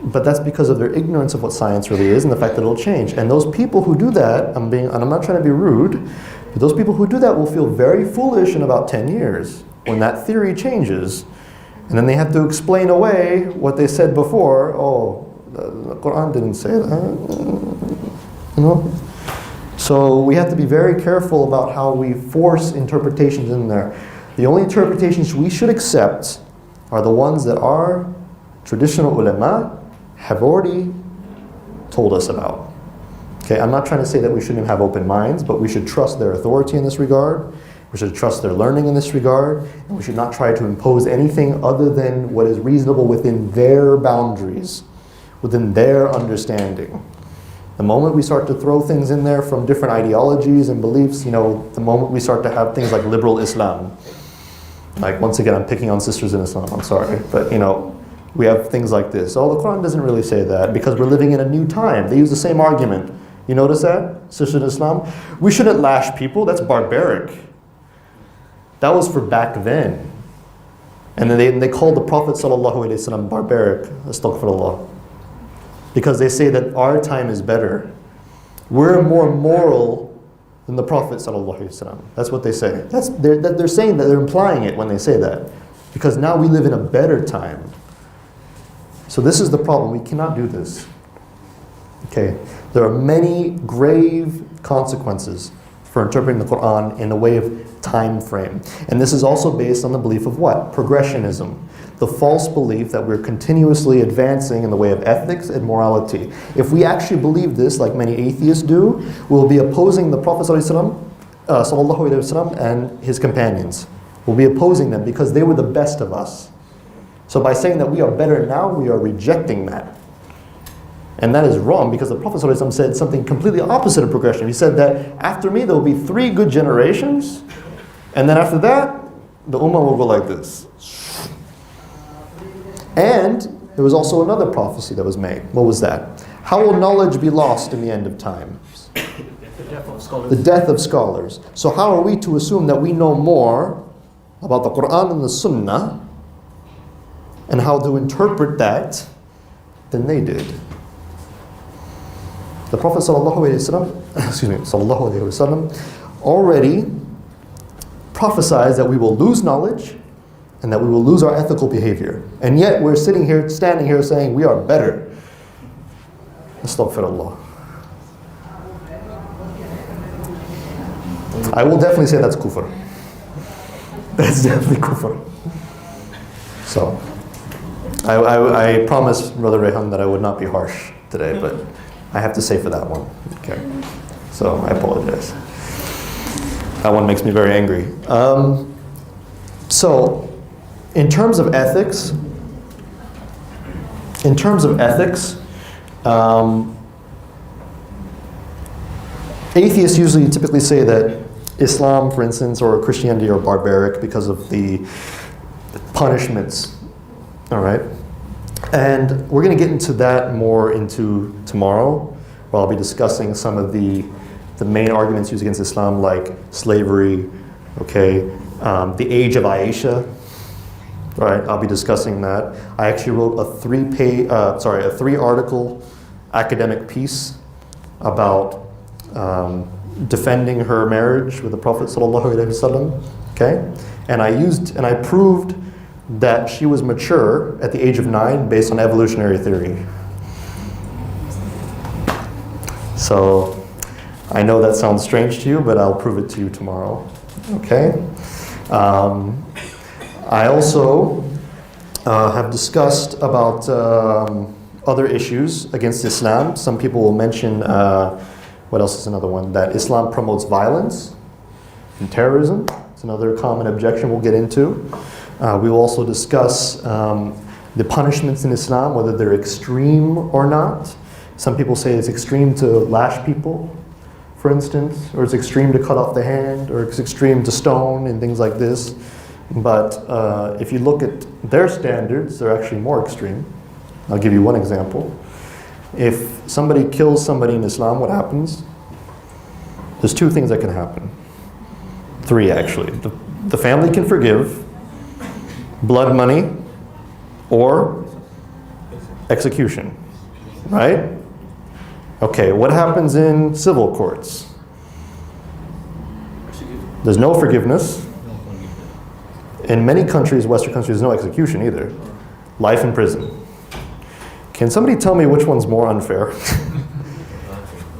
But that's because of their ignorance of what science really is and the fact that it'll change. And those people who do that, and I'm not trying to be rude, but those people who do that will feel very foolish in about 10 years when that theory changes. And then they have to explain away what they said before. Oh, the Quran didn't say that. You know? So we have to be very careful about how we force interpretations in there. The only interpretations we should accept are the ones that our traditional ulama have already told us about. Okay, I'm not trying to say that we shouldn't have open minds, but we should trust their authority in this regard. We should trust their learning in this regard, and we should not try to impose anything other than what is reasonable within their boundaries, within their understanding. The moment we start to throw things in there from different ideologies and beliefs, the moment we start to have things like liberal Islam, like once again I'm picking on sisters in Islam, I'm sorry, but we have things like this. Oh, the Quran doesn't really say that because we're living in a new time. They use the same argument. You notice that? Sisters in Islam? We shouldn't lash people, that's barbaric. That was for back then. And then they called the Prophet ﷺ barbaric, astaghfirullah. Because they say that our time is better. We're more moral than the Prophet ﷺ. That's what they say. They're saying that, they're implying it when they say that. Because now we live in a better time. So this is the problem, we cannot do this. Okay, there are many grave consequences for interpreting the Quran in a way of time frame. And this is also based on the belief of what? Progressionism. The false belief that we're continuously advancing in the way of ethics and morality. If we actually believe this, like many atheists do, we'll be opposing the Prophet ﷺ and his companions. We'll be opposing them because they were the best of us. So by saying that we are better now, we are rejecting that. And that is wrong because the Prophet ﷺ said something completely opposite of progression. He said that after me there will be 3 good generations, and then after that, the ummah will go like this. And there was also another prophecy that was made. What was that? How will knowledge be lost in the end of time? The death of scholars. The death of scholars. So how are we to assume that we know more about the Quran and the Sunnah and how to interpret that than they did? The Prophet ﷺ already prophesied that we will lose knowledge and that we will lose our ethical behavior. And yet we're standing here saying we are better. Astaghfirullah. I will definitely say that's kufr. That's definitely kufr. So, I promised Brother Rehan that I would not be harsh today, but I have to say for that one. Okay. So I apologize. That one makes me very angry. So, in terms of ethics, atheists usually typically say that Islam, for instance, or Christianity are barbaric because of the punishments. All right? And we're going to get into that more into tomorrow, where I'll be discussing some of the main arguments used against Islam, like slavery, okay, the age of Aisha, right? I'll be discussing that. I actually wrote a 3-article academic piece about defending her marriage with the Prophet ﷺ, okay? And I proved that she was mature at the age of 9 based on evolutionary theory. So I know that sounds strange to you, but I'll prove it to you tomorrow. Okay? I also have discussed about other issues against Islam. Some people will mention What else is another one? That Islam promotes violence and terrorism. It's another common objection we'll get into. We will also discuss the punishments in Islam, whether they're extreme or not. Some people say it's extreme to lash people, for instance, or it's extreme to cut off the hand, or it's extreme to stone and things like this. But if you look at their standards, they're actually more extreme. I'll give you one example. If somebody kills somebody in Islam, what happens? There's two things that can happen. Three, actually. The family can forgive, blood money, or execution, right? Okay, what happens in civil courts? There's no forgiveness. In many countries, Western countries, there's no execution either. Life in prison. Can somebody tell me which one's more unfair?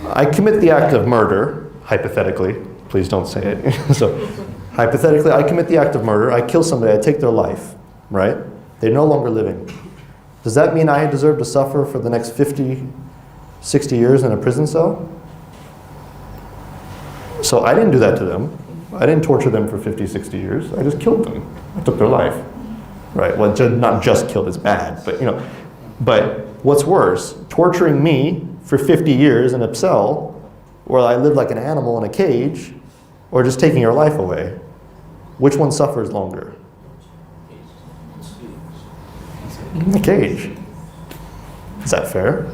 I commit the act of murder, hypothetically. Please don't say it. So, hypothetically, I commit the act of murder. I kill somebody. I take their life, right? They're no longer living. Does that mean I deserve to suffer for the next 50, 60 years in a prison cell? So I didn't do that to them. I didn't torture them for 50, 60 years. I just killed them. I took their life, right? Well, not just killed is bad, but But what's worse, torturing me for 50 years in a cell where I live like an animal in a cage, or just taking your life away? Which one suffers longer? In the cage. Is that fair?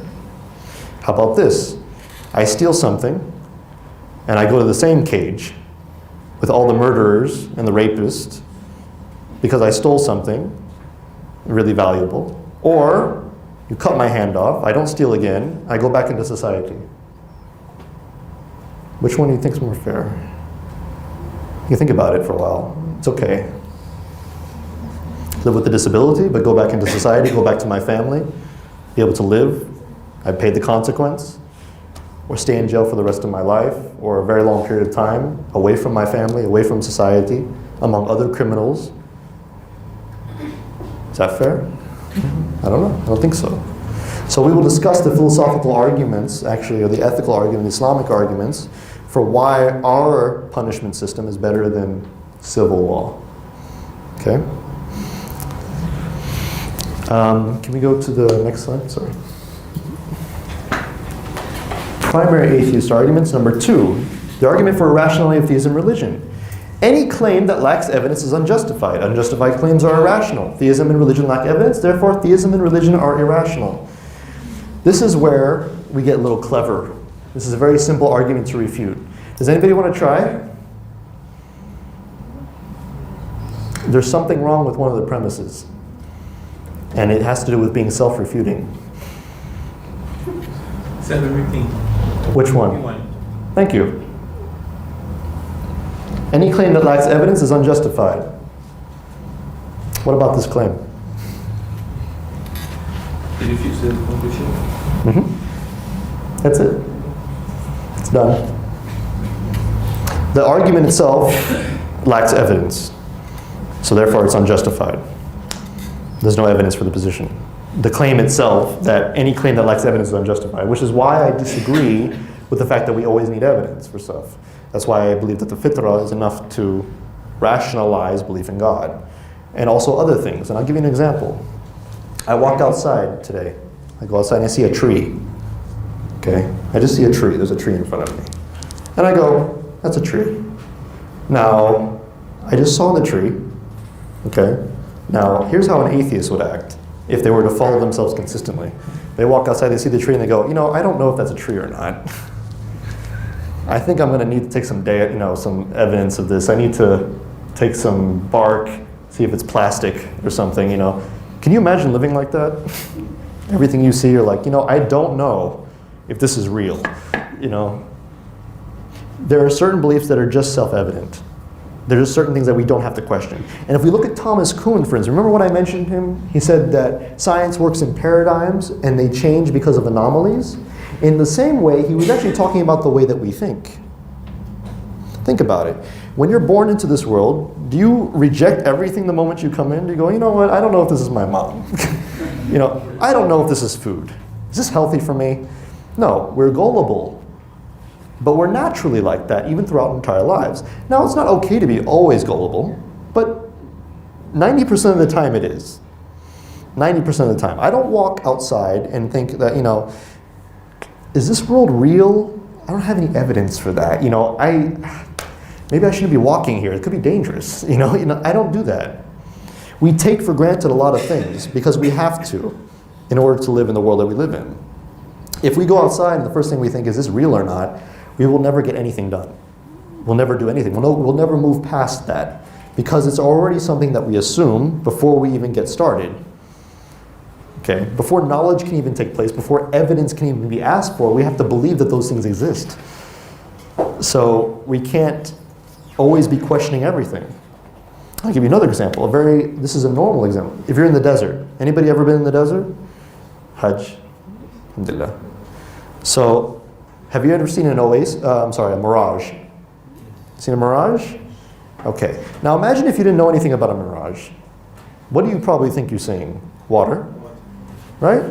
How about this? I steal something, and I go to the same cage with all the murderers and the rapists because I stole something really valuable. Or you cut my hand off, I don't steal again, I go back into society. Which one do you think is more fair? You think about it for a while. It's okay. Live with a disability, but go back into society, go back to my family, be able to live. I paid the consequence. Or stay in jail for the rest of my life, or a very long period of time, away from my family, away from society, among other criminals. Is that fair? I don't know. I don't think so. So we will discuss the philosophical arguments, actually, or the ethical argument, the Islamic arguments, for why our punishment system is better than civil law. Okay? Can we go to the next slide? Sorry. Primary atheist arguments. Number 2, the argument for irrationality of theism religion. Any claim that lacks evidence is unjustified. Unjustified claims are irrational. Theism and religion lack evidence, therefore theism and religion are irrational. This is where we get a little clever. This is a very simple argument to refute. Does anybody want to try? There's something wrong with one of the premises, and it has to do with being self-refuting. Self-refuting. Which one? Thank you. Any claim that lacks evidence is unjustified. What about this claim? It refutes the conclusion. That's it. It's done. The argument itself lacks evidence, so therefore it's unjustified. There's no evidence for the position. The claim itself, that any claim that lacks evidence is unjustified, which is why I disagree with the fact that we always need evidence for stuff. That's why I believe that the fitrah is enough to rationalize belief in God. And also other things. And I'll give you an example. I walk outside today. I go outside and I see a tree. Okay? I just see a tree. There's a tree in front of me. And I go, that's a tree. Now, I just saw the tree. Okay? Now, here's how an atheist would act if they were to follow themselves consistently. They walk outside, they see the tree, and they go, I don't know if that's a tree or not. I think I'm going to need to take some some evidence of this. I need to take some bark, see if it's plastic or something, Can you imagine living like that? Everything you see, you're like, I don't know if this is real, There are certain beliefs that are just self-evident. There's certain things that we don't have to question. And if we look at Thomas Kuhn, for instance, remember when I mentioned him? He said that science works in paradigms and they change because of anomalies. In the same way, he was actually talking about the way that we think. Think about it. When you're born into this world, do you reject everything the moment you come in? Do you go, you know what, I don't know if this is my mom. I don't know if this is food. Is this healthy for me? No, we're gullible. But we're naturally like that, even throughout our entire lives. Now, it's not okay to be always gullible, but 90% of the time it is. 90% of the time. I don't walk outside and think that, is this world real? I don't have any evidence for that. Maybe I shouldn't be walking here. It could be dangerous. I don't do that. We take for granted a lot of things because we have to in order to live in the world that we live in. If we go outside and the first thing we think is this real or not, we will never get anything done. We'll never do anything. We'll never move past that because it's already something that we assume before we even get started. Okay? Before knowledge can even take place, before evidence can even be asked for, we have to believe that those things exist. So we can't always be questioning everything. I'll give you another example. This is a normal example. If you're in the desert, anybody ever been in the desert? Hajj. Alhamdulillah. So, have you ever seen a mirage? Seen a mirage? Okay. Now imagine if you didn't know anything about a mirage. What do you probably think you're seeing? Water? Right?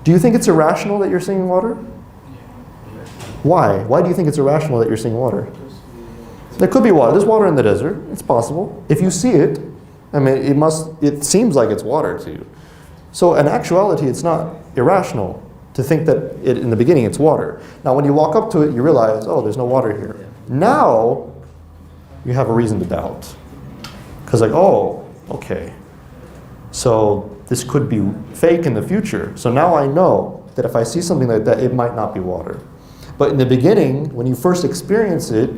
Do you think it's irrational that you're seeing water? Why? Why do you think it's irrational that you're seeing water? There could be water. There's water in the desert. It's possible. If you see it, it seems like it's water to you. So in actuality, it's not irrational to think that in the beginning it's water. Now when you walk up to it, you realize, oh, there's no water here. Now, you have a reason to doubt. Because okay. So this could be fake in the future. So now I know that if I see something like that, it might not be water. But in the beginning, when you first experience it,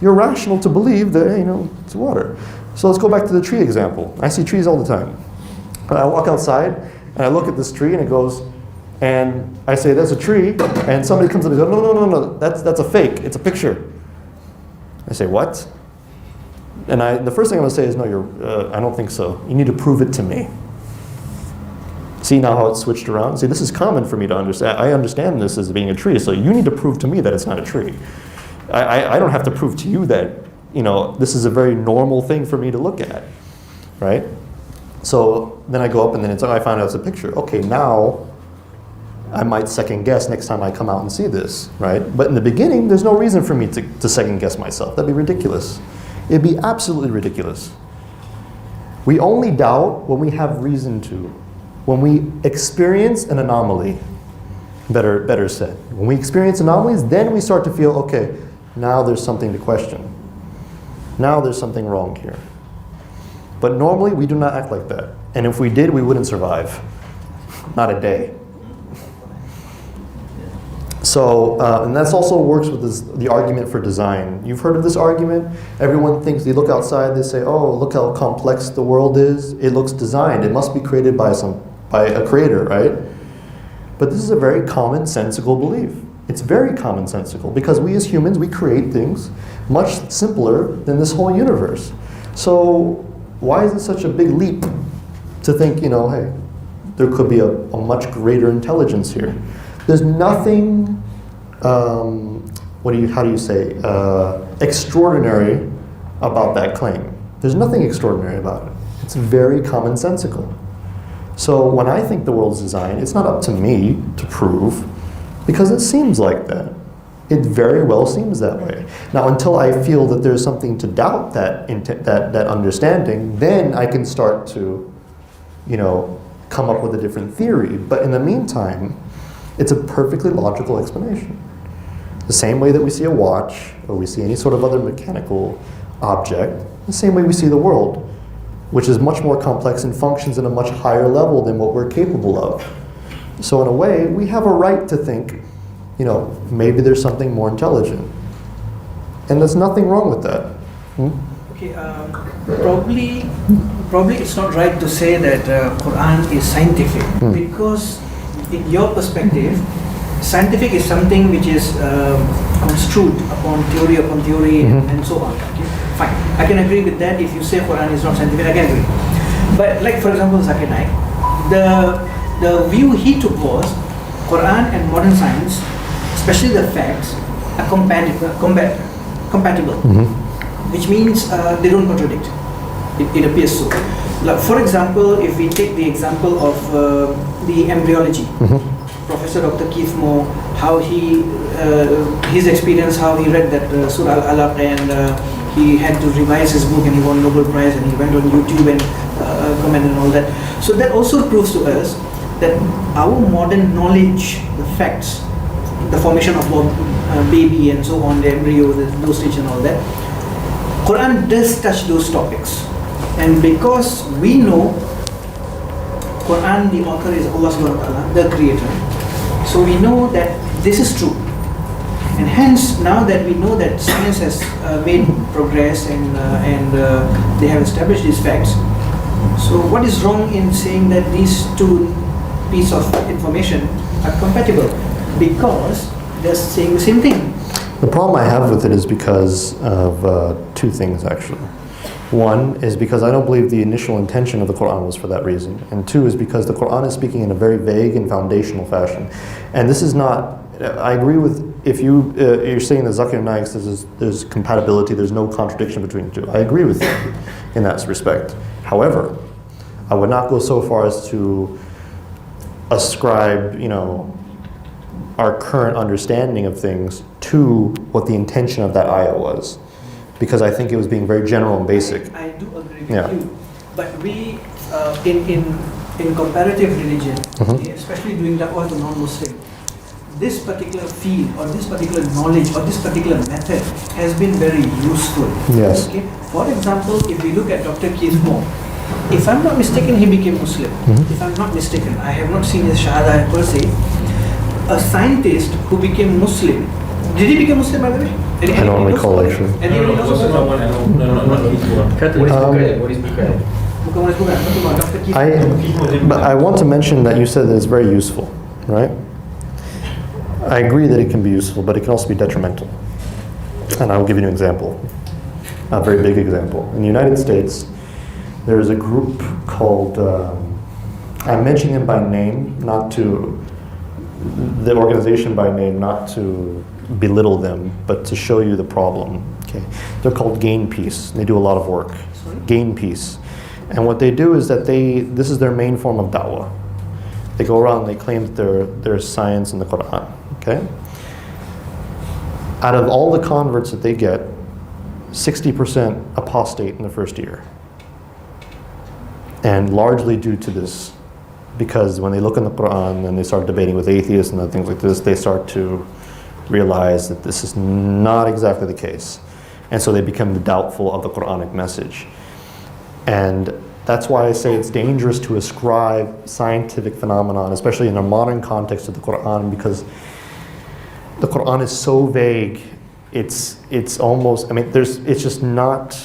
you're rational to believe that, it's water. So let's go back to the tree example. I see trees all the time. I walk outside and I look at this tree and it goes, and I say, there's a tree, and somebody comes up and goes, no, that's a fake, it's a picture. I say, what? And the first thing I'm going to say is, no, I don't think so. You need to prove it to me. See now how it's switched around? See, this is common for me to understand. I understand this as being a tree, so you need to prove to me that it's not a tree. I don't have to prove to you that, this is a very normal thing for me to look at, right? So then I go up and then I find out it's a picture. Okay, now I might second guess next time I come out and see this, right? But in the beginning, there's no reason for me to second guess myself. That'd be ridiculous. It'd be absolutely ridiculous. We only doubt when we have reason to. When we experience an anomaly, better said. When we experience anomalies, then we start to feel, okay, now there's something to question. Now there's something wrong here. But normally, we do not act like that. And if we did, we wouldn't survive. Not a day. So, and that also works with the argument for design. You've heard of this argument? Everyone thinks, they look outside, they say, oh, look how complex the world is. It looks designed. It must be created by a creator, right? But this is a very commonsensical belief. It's very commonsensical because we as humans, we create things much simpler than this whole universe. So why is it such a big leap to think, hey, there could be a much greater intelligence here? There's nothing, extraordinary about that claim. There's nothing extraordinary about it. It's very commonsensical. So when I think the world's designed, it's not up to me to prove, because it seems like that. It very well seems that way. Now, until I feel that there's something to doubt that understanding, then I can start to, come up with a different theory. But in the meantime, it's a perfectly logical explanation. The same way that we see a watch, or we see any sort of other mechanical object, the same way we see the world, which is much more complex and functions at a much higher level than what we're capable of. So in a way, we have a right to think, maybe there's something more intelligent. And there's nothing wrong with that. Okay, probably it's not right to say that Quran is scientific, because in your perspective, scientific is something which is construed upon theory and so on. Okay? Fine, I can agree with that. If you say Quran is not scientific, I can agree. But like for example, Zakir Naik, the view he took was Quran and modern science, especially the facts, are compatible, which means they don't contradict. It appears so. Like, for example, if we take the example of the embryology, Professor Dr. Keith Moore how he his experience, how he read that Surah Al-Alaq, and he had to revise his book, and he won Nobel Prize, and he went on YouTube and commented and all that. So that also proves to us that our modern knowledge, the facts, the formation of a baby and so on, the embryo, those stage and all that, Quran does touch those topics. And because we know Quran, the author is Allah subhanahu wa ta'ala, the creator, so we know that this is true. And hence, now that we know that science has made progress and they have established these facts, so what is wrong in saying that these two pieces of information are compatible? Because they're saying the same thing. The problem I have with it is because of two things, actually. One is because I don't believe the initial intention of the Quran was for that reason. And two is because the Quran is speaking in a very vague and foundational fashion. And this is not, I agree with, if you're saying that Zakir Naik says there's compatibility, there's no contradiction between the two. I agree with you in that respect. However, I would not go so far as to ascribe, our current understanding of things to what the intention of that ayah was. Because I think it was being very general and basic. I do agree with you. But we, in comparative religion, especially doing da'wah to non-Muslim, this particular field or this particular knowledge or this particular method has been very useful. Yes. Okay? For example, if we look at Dr. Keith Moore, if I'm not mistaken, he became Muslim. If I'm not mistaken, I have not seen his Shahada per se. A scientist who became Muslim, did he become Muslim by the way? I don't recall actually. Anybody knows about But I want to mention that you said that it's very useful, right? I agree that it can be useful, but it can also be detrimental. And I'll give you an example, a very big example. In the United States, there is a group called, I'm mentioning them by name, not to, the organization by name, not to belittle them, but to show you the problem. Okay, they're called Gain Peace. They do a lot of work. Sorry? Gain Peace, and what they do is that this is their main form of da'wah. They go around and they claim that there's science in the Quran. Okay, out of all the converts that they get, 60% apostate in the first year, and largely due to this. Because when they look in the Quran and they start debating with atheists and things like this, they start to realize that this is not exactly the case. And so they become doubtful of the Quranic message. And that's why I say it's dangerous to ascribe scientific phenomenon, especially in a modern context, to the Quran, because the Quran is so vague. It's almost, it's just not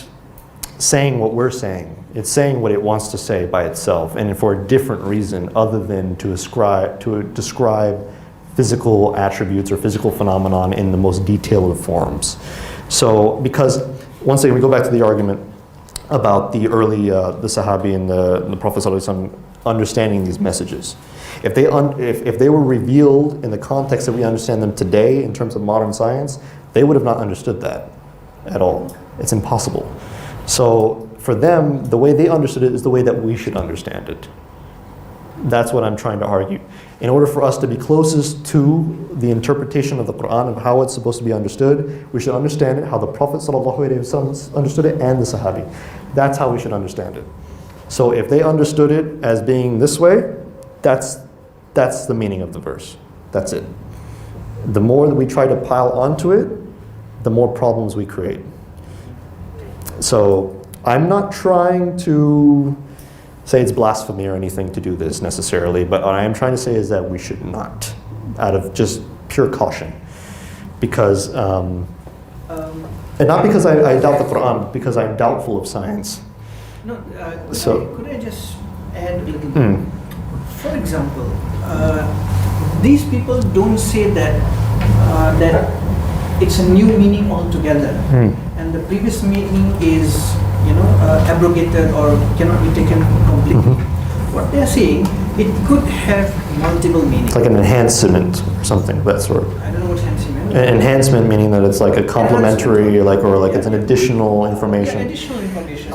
saying what we're saying. It's saying what it wants to say by itself, and for a different reason other than to describe physical attributes or physical phenomenon in the most detailed of forms. So, because, once again, we go back to the argument about the early, the Sahabi and the Prophet ﷺ understanding these messages. If they were revealed in the context that we understand them today in terms of modern science, they would have not understood that at all. It's impossible. So, for them, the way they understood it is the way that we should understand it. That's what I'm trying to argue. In order for us to be closest to the interpretation of the Quran and how it's supposed to be understood, we should understand it how the Prophet ﷺ understood it and the Sahabi. That's how we should understand it. So if they understood it as being this way, that's the meaning of the verse. That's it. The more that we try to pile onto it, the more problems we create. So I'm not trying to say it's blasphemy or anything to do this necessarily, but what I am trying to say is that we should not, out of just pure caution. Because, and not because I doubt the Quran, because I'm doubtful of science. No, could I just add a little bit? For example, these people don't say that it's a new meaning altogether, and the previous meaning is abrogated or cannot be taken completely. What they're saying, it could have multiple meanings. It's like an enhancement or something of that sort. I don't know what enhancement means. Enhancement meaning that it's like a complementary, it's an additional information. Yeah, additional information.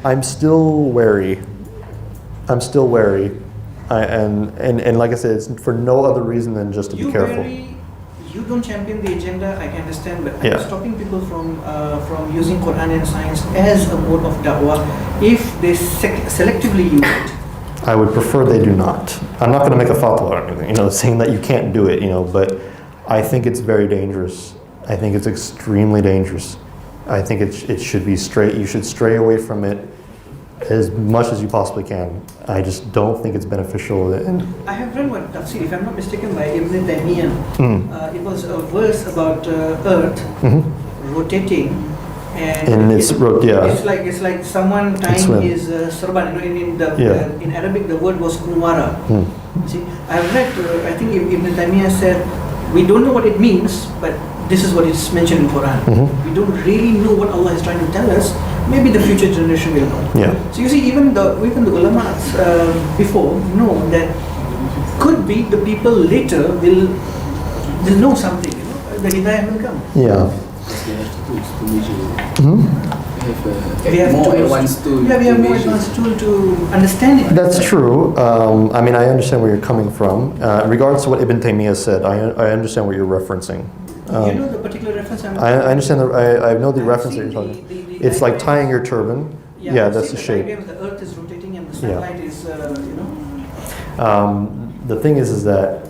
I'm still wary. And like I said, it's for no other reason than just to be careful. You don't champion the agenda, I can understand, but Yeah. I'm stopping people from using Quran and science as a mode of da'wah if they selectively use it. I would prefer they do not. I'm not going to make a fatwa or anything, saying that you can't do it, but I think it's very dangerous. I think it's extremely dangerous. I think it should be straight. You should stray away from it as much as you possibly can. I just don't think it's beneficial. And I have read one tafsir, if I'm not mistaken, by Ibn Taymiyyah. It was a verse about Earth rotating, and it's it's like someone tying swim. his sarban. In Arabic, the word was kunwara. See, I have read. I think Ibn Taymiyyah said, we don't know what it means, but this is what is mentioned in Quran. We don't really know what Allah is trying to tell us. Maybe the future generation will know. Yeah. So you see, even the ulamas before know that could be the people later will know something. The hidayah will come. Yeah. We have more tools. advanced tool. Yeah, we have more advanced tool to understand it. That's true. I mean, I understand where you're coming from. In regards to what Ibn Taymiyyah said, I understand what you're referencing. You know the particular reference I'm I understand. I know the reference that seen you're talking. the It's like diagrams. tying your turban. Yeah, I've that's seen the shape. diagrams, the earth is rotating and the Yeah. sunlight is, The thing is that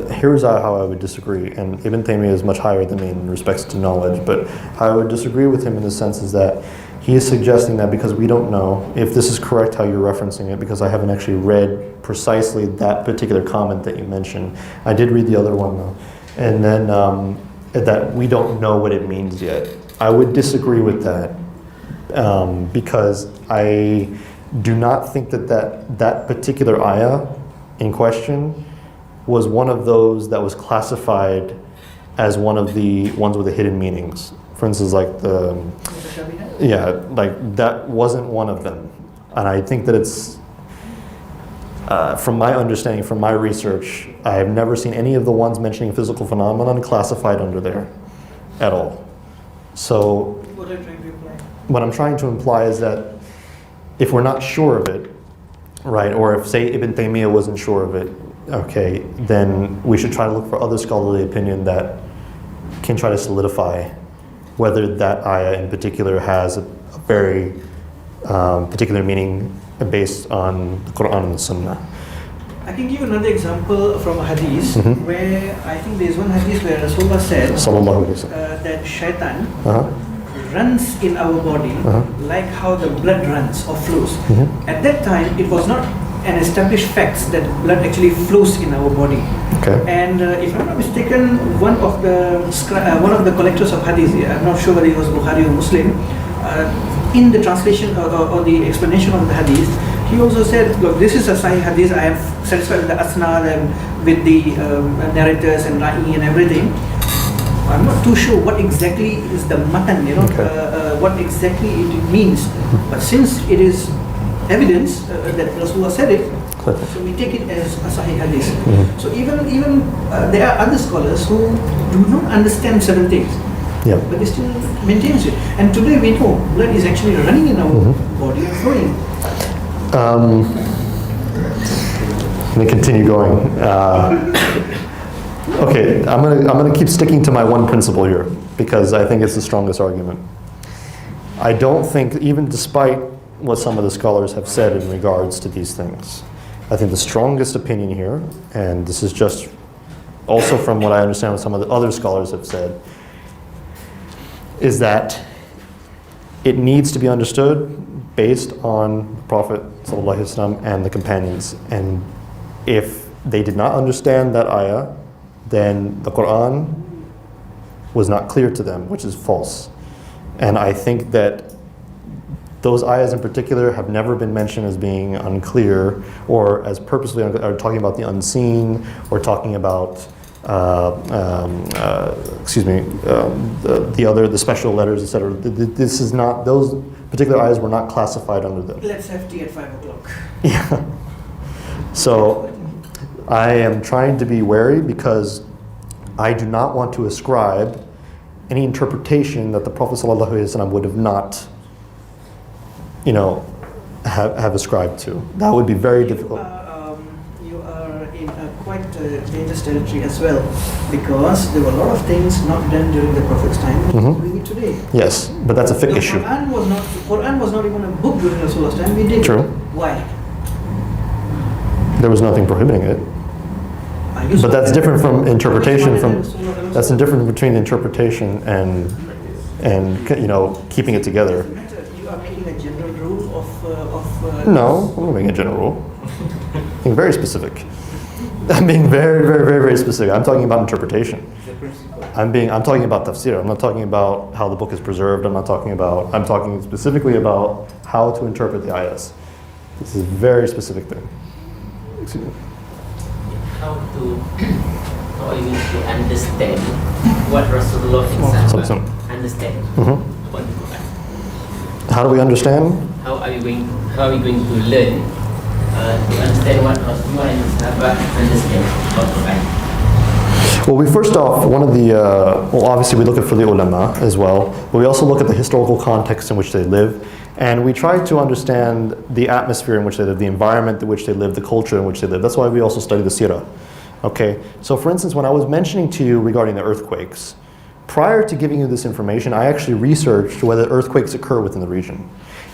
here's how I would disagree, and Ibn Taymiyyah is much higher than me in respects to knowledge, but how I would disagree with him in the sense is that he is suggesting that because we don't know if this is correct how you're referencing it, because I haven't actually read precisely that particular comment that you mentioned. I did read the other one though. And then that we don't know what it means yet. I would disagree with that because I do not think that particular ayah in question was one of those that was classified as one of the ones with the hidden meanings. For instance, like that wasn't one of them. And I think that it's, from my understanding, from my research, I have never seen any of the ones mentioning physical phenomenon classified under there at all. So what are you trying to imply? what I'm trying to imply is that if we're not sure of it, right, or if, say, Ibn Taymiyyah wasn't sure of it, okay, then we should try to look for other scholarly opinion that can try to solidify whether that ayah in particular has a very particular meaning based on the Quran and the Sunnah. I can give another example from a hadith where I think there's one hadith where Rasulullah said Sallallahu Alaihi Wasallam. that shaitan runs in our body like how the blood runs or flows. At that time, it was not an established fact that blood actually flows in our body. Okay. And if I'm not mistaken, one of the collectors of hadith, I'm not sure whether it was Bukhari or Muslim, in the translation or the explanation of the hadith, he also said, look, this is a Sahih hadith, I am satisfied with the asnad and with the narrators and ra'i and everything. I'm not too sure what exactly is the matan, what exactly it means. But since it is evidence that Rasulullah said it, so we take it as a Sahih hadith. So even there are other scholars who do not understand certain things, but they still maintain it. And today we know blood is actually running in our body and flowing. I'm going to continue going. Okay, I'm gonna keep sticking to my one principle here because I think it's the strongest argument. I don't think, even despite what some of the scholars have said in regards to these things, I think the strongest opinion here, and this is just also from what I understand what some of the other scholars have said, is that it needs to be understood based on the Prophet ﷺ and the companions. And if they did not understand that ayah, then the Quran was not clear to them, which is false. And I think that those ayahs in particular have never been mentioned as being unclear or as purposely or talking about the unseen or talking about the special letters, etc. This is not, those particular ayahs were not classified under them. Let's have tea at 5 o'clock. Yeah. So I am trying to be wary because I do not want to ascribe any interpretation that the Prophet ﷺ would have not, have ascribed to. That would be very difficult. You are in a quite dangerous territory as well, because there were a lot of things not done during the Prophet's time, which Mhm. we're doing it today. Yes, but that's a fiqh The issue. Quran was not even a book during Rasulullah's time. We did True. it. Why? There was nothing prohibiting it. But that's different from interpretation. That's different between interpretation and keeping it together. You are making a general rule of No, I'm not making a general rule. I'm being very specific. I'm being very, very, very, very specific. I'm talking about interpretation. I'm talking about tafsir. I'm not talking about how the book is preserved. I'm talking specifically about how to interpret the ayahs. This is a very specific thing. Excuse me. How are you going to understand what Rasulullah himself understand Mhm. about the Quran? How do we understand? How are we going to learn to understand what Rasulullah and his Sahaba understand about the Quran? Well, we first off, obviously we look at for the ulama as well, but we also look at the historical context in which they live, and we try to understand the atmosphere in which they live, the environment in which they live, the culture in which they live. That's why we also study the seerah. Okay, so for instance, when I was mentioning to you regarding the earthquakes, prior to giving you this information, I actually researched whether earthquakes occur within the region.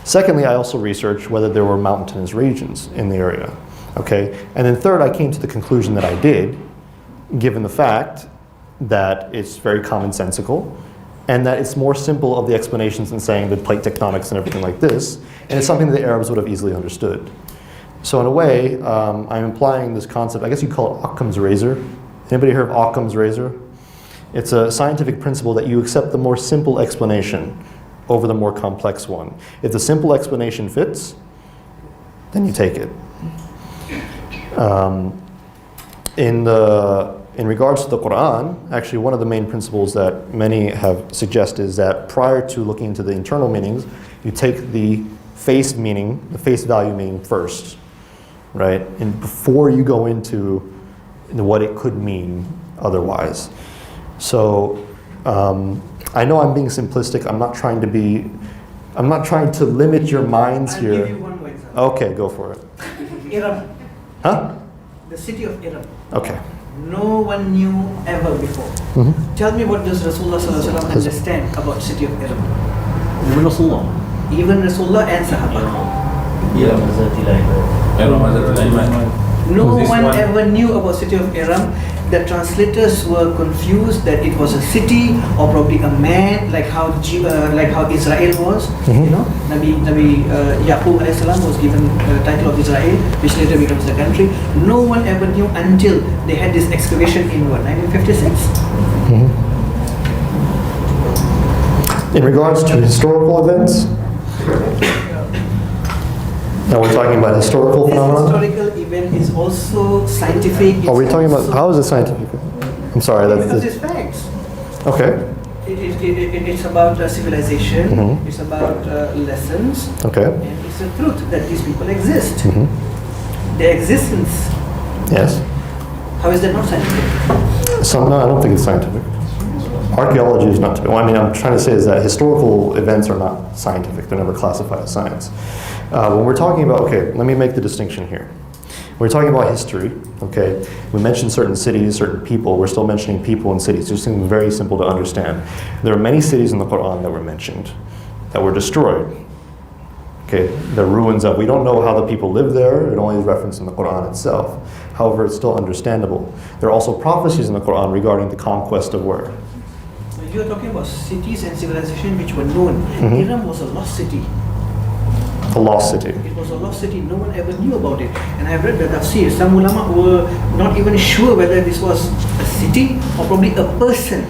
Secondly, I also researched whether there were mountainous regions in the area. Okay, and then third, I came to the conclusion that I did, given the fact that it's very commonsensical and that it's more simple of the explanations than saying the plate tectonics and everything like this, and it's something that the Arabs would have easily understood. So in a way, I'm implying this concept, I guess you call it Occam's razor. Anybody heard of Occam's razor? It's a scientific principle that you accept the more simple explanation over the more complex one. If the simple explanation fits, then you take it. In regards to the Quran, actually one of the main principles that many have suggested is that prior to looking into the internal meanings, you take the face value meaning first, right? And before you go into what it could mean otherwise. So I know I'm being simplistic. I'm not trying to limit your minds I'll here. give you one more example. Okay, go for it. Iram, Huh? the city of Iram. Okay. No one knew ever before. Mhm. Tell me, what does Rasulullah Sallallahu Alaihi Wasallam understand about city of Iram? Even Rasulullah. Even Rasulullah and Sahaba. Yeah. No This one one- ever knew about city of Iram. The translators were confused that it was a city or probably a man, like how Israel was. Mhm. You know, Nabi Yaqub alayhi salam was given the title of Israel, which later becomes the country. No one ever knew until they had this excavation in 1956. Mhm. In regards to historical events, now we're talking about historical This phenomena. historical event is also scientific. Are we it's talking about, also- how is it scientific? I'm sorry, Because that's, it's facts. okay, It's about civilization. Mhm. It's about lessons. okay. And it's the truth that these people exist. Mhm. Their existence. Yes. How is that not scientific? No, I don't think it's scientific. Archaeology is not, I'm trying to say is that historical events are not scientific. They're never classified as science. When we're talking about, okay, let me make the distinction here. We're talking about history, okay? We mentioned certain cities, certain people. We're still mentioning people and cities. Just something very simple to understand. There are many cities in the Quran that were mentioned, that were destroyed. Okay, the ruins of, we don't know how the people lived there. It only is referenced in the Quran itself. However, it's still understandable. There are also prophecies in the Quran regarding the conquest of where? You are talking about cities and civilization which were known. Mhm. Iram was a lost city. The lost city. It was a lost city. No one ever knew about it. And I've read the tafsir. Some ulama were not even sure whether this was a city or probably a person.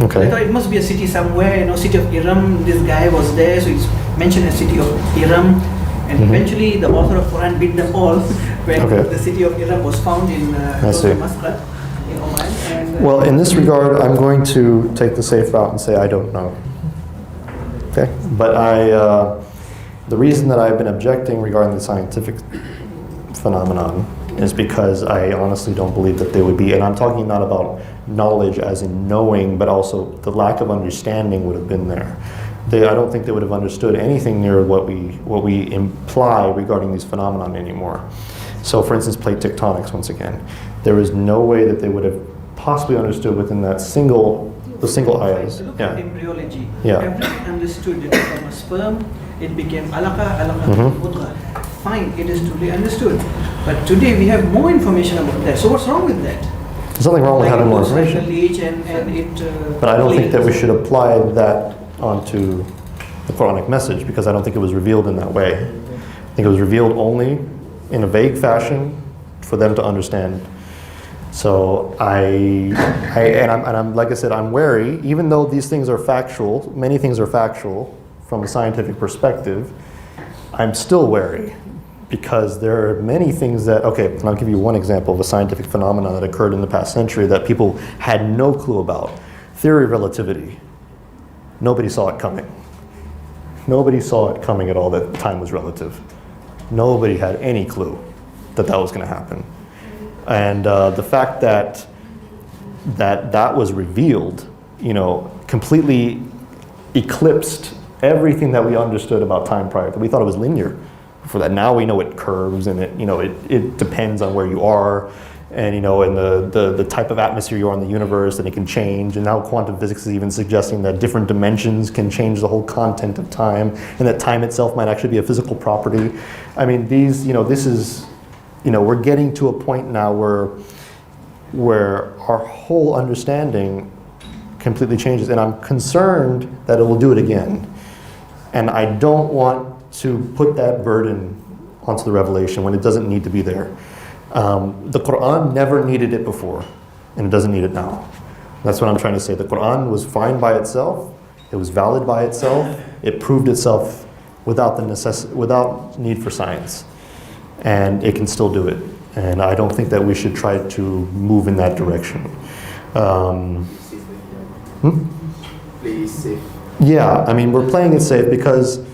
Okay. I thought it must be a city somewhere, city of Iram, this guy was there, so it's mentioned as city of Iram. And Mhm. eventually the author of Quran beat them all when Okay. the city of Iram was found in I see. Muscat in Oman. And, Well, in this regard, I'm going to take the safe route and say I don't know. Okay? But the reason that I've been objecting regarding the scientific phenomenon is because I honestly don't believe that they would be, and I'm talking not about knowledge as in knowing, but also the lack of understanding would have been there. I don't think they would have understood anything near what we imply regarding these phenomenon anymore. So for instance, plate tectonics, once again, there is no way that they would have possibly understood within that single ayahs. Look at embryology. Yeah. Everyone understood that from a sperm, it became alaqa, mudghah. Fine, it is totally understood. But today we have more information about that. So what's wrong with that? There's nothing wrong with having more information. But I don't think that we should apply that onto the Quranic message, because I don't think it was revealed in that way. I think it was revealed only in a vague fashion for them to understand. So I'm like I said, I'm wary, even though these things are factual, many things are factual from a scientific perspective, I'm still wary, because there are many things that, okay, and I'll give you one example of a scientific phenomenon that occurred in the past century that people had no clue about. Theory of relativity. Nobody saw it coming. Nobody saw it coming at all that time was relative. Nobody had any clue that that was going to happen. And the fact that was revealed, completely eclipsed everything that we understood about time prior. We thought it was linear. For that, now we know it curves, and it depends on where you are, and and the type of atmosphere you are in the universe, and it can change. And now quantum physics is even suggesting that different dimensions can change the whole content of time, and that time itself might actually be a physical property. I mean, this is, we're getting to a point now where our whole understanding completely changes, and I'm concerned that it will do it again. And I don't want to put that burden onto the revelation when it doesn't need to be there. The Quran never needed it before, and it doesn't need it now. That's what I'm trying to say. The Quran was fine by itself. It was valid by itself. It proved itself without without need for science, and it can still do it. And I don't think that we should try to move in that direction. Play it safe. Yeah, I mean, we're playing it safe because,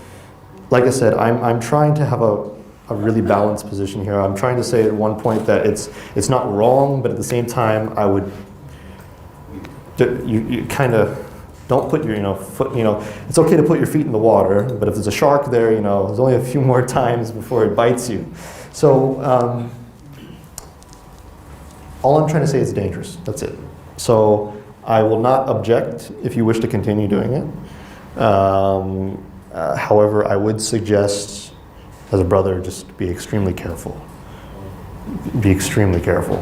like I said, I'm trying to have a really balanced position here. I'm trying to say at one point that it's not wrong, but at the same time, I would, you kind of don't put your foot, it's okay to put your feet in the water, but if there's a shark there, there's only a few more times before it bites you. So all I'm trying to say is dangerous. That's it. So I will not object if you wish to continue doing it. However, I would suggest, as a brother, just be extremely careful. Be extremely careful.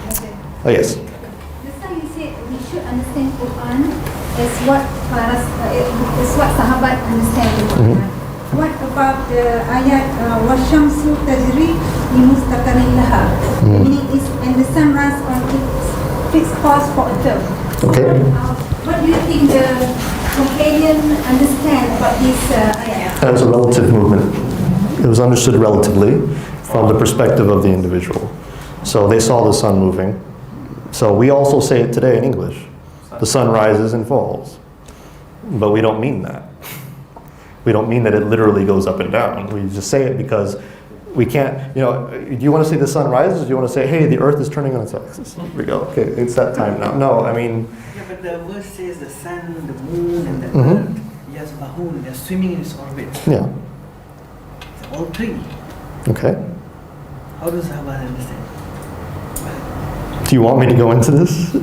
Okay. Oh, yes. Just like you said, we should understand Quran as what Sahabat understand the Quran. What about the ayat Washamsu tajri li mustaqarrin laha? The meaning is, and the sun rises on its fixed course for a term. Okay. What do you think the companion understand about this ayat? As a relative movement. It was understood relatively from the perspective of the individual. So they saw the sun moving. So we also say it today in English. The sun rises and falls. But we don't mean that. We don't mean that it literally goes up and down. We just say it because we can't, do you want to say the sun rises, or do you want to say, hey, the earth is turning on its axis? Here we go. Okay, it's that time now. No, I mean... Yeah, but the verse says the sun, the moon, and the earth, yes, bahun, they're swimming in its orbit. Yeah. All three. Okay. How does Sahabat understand? Do you want me to go into this?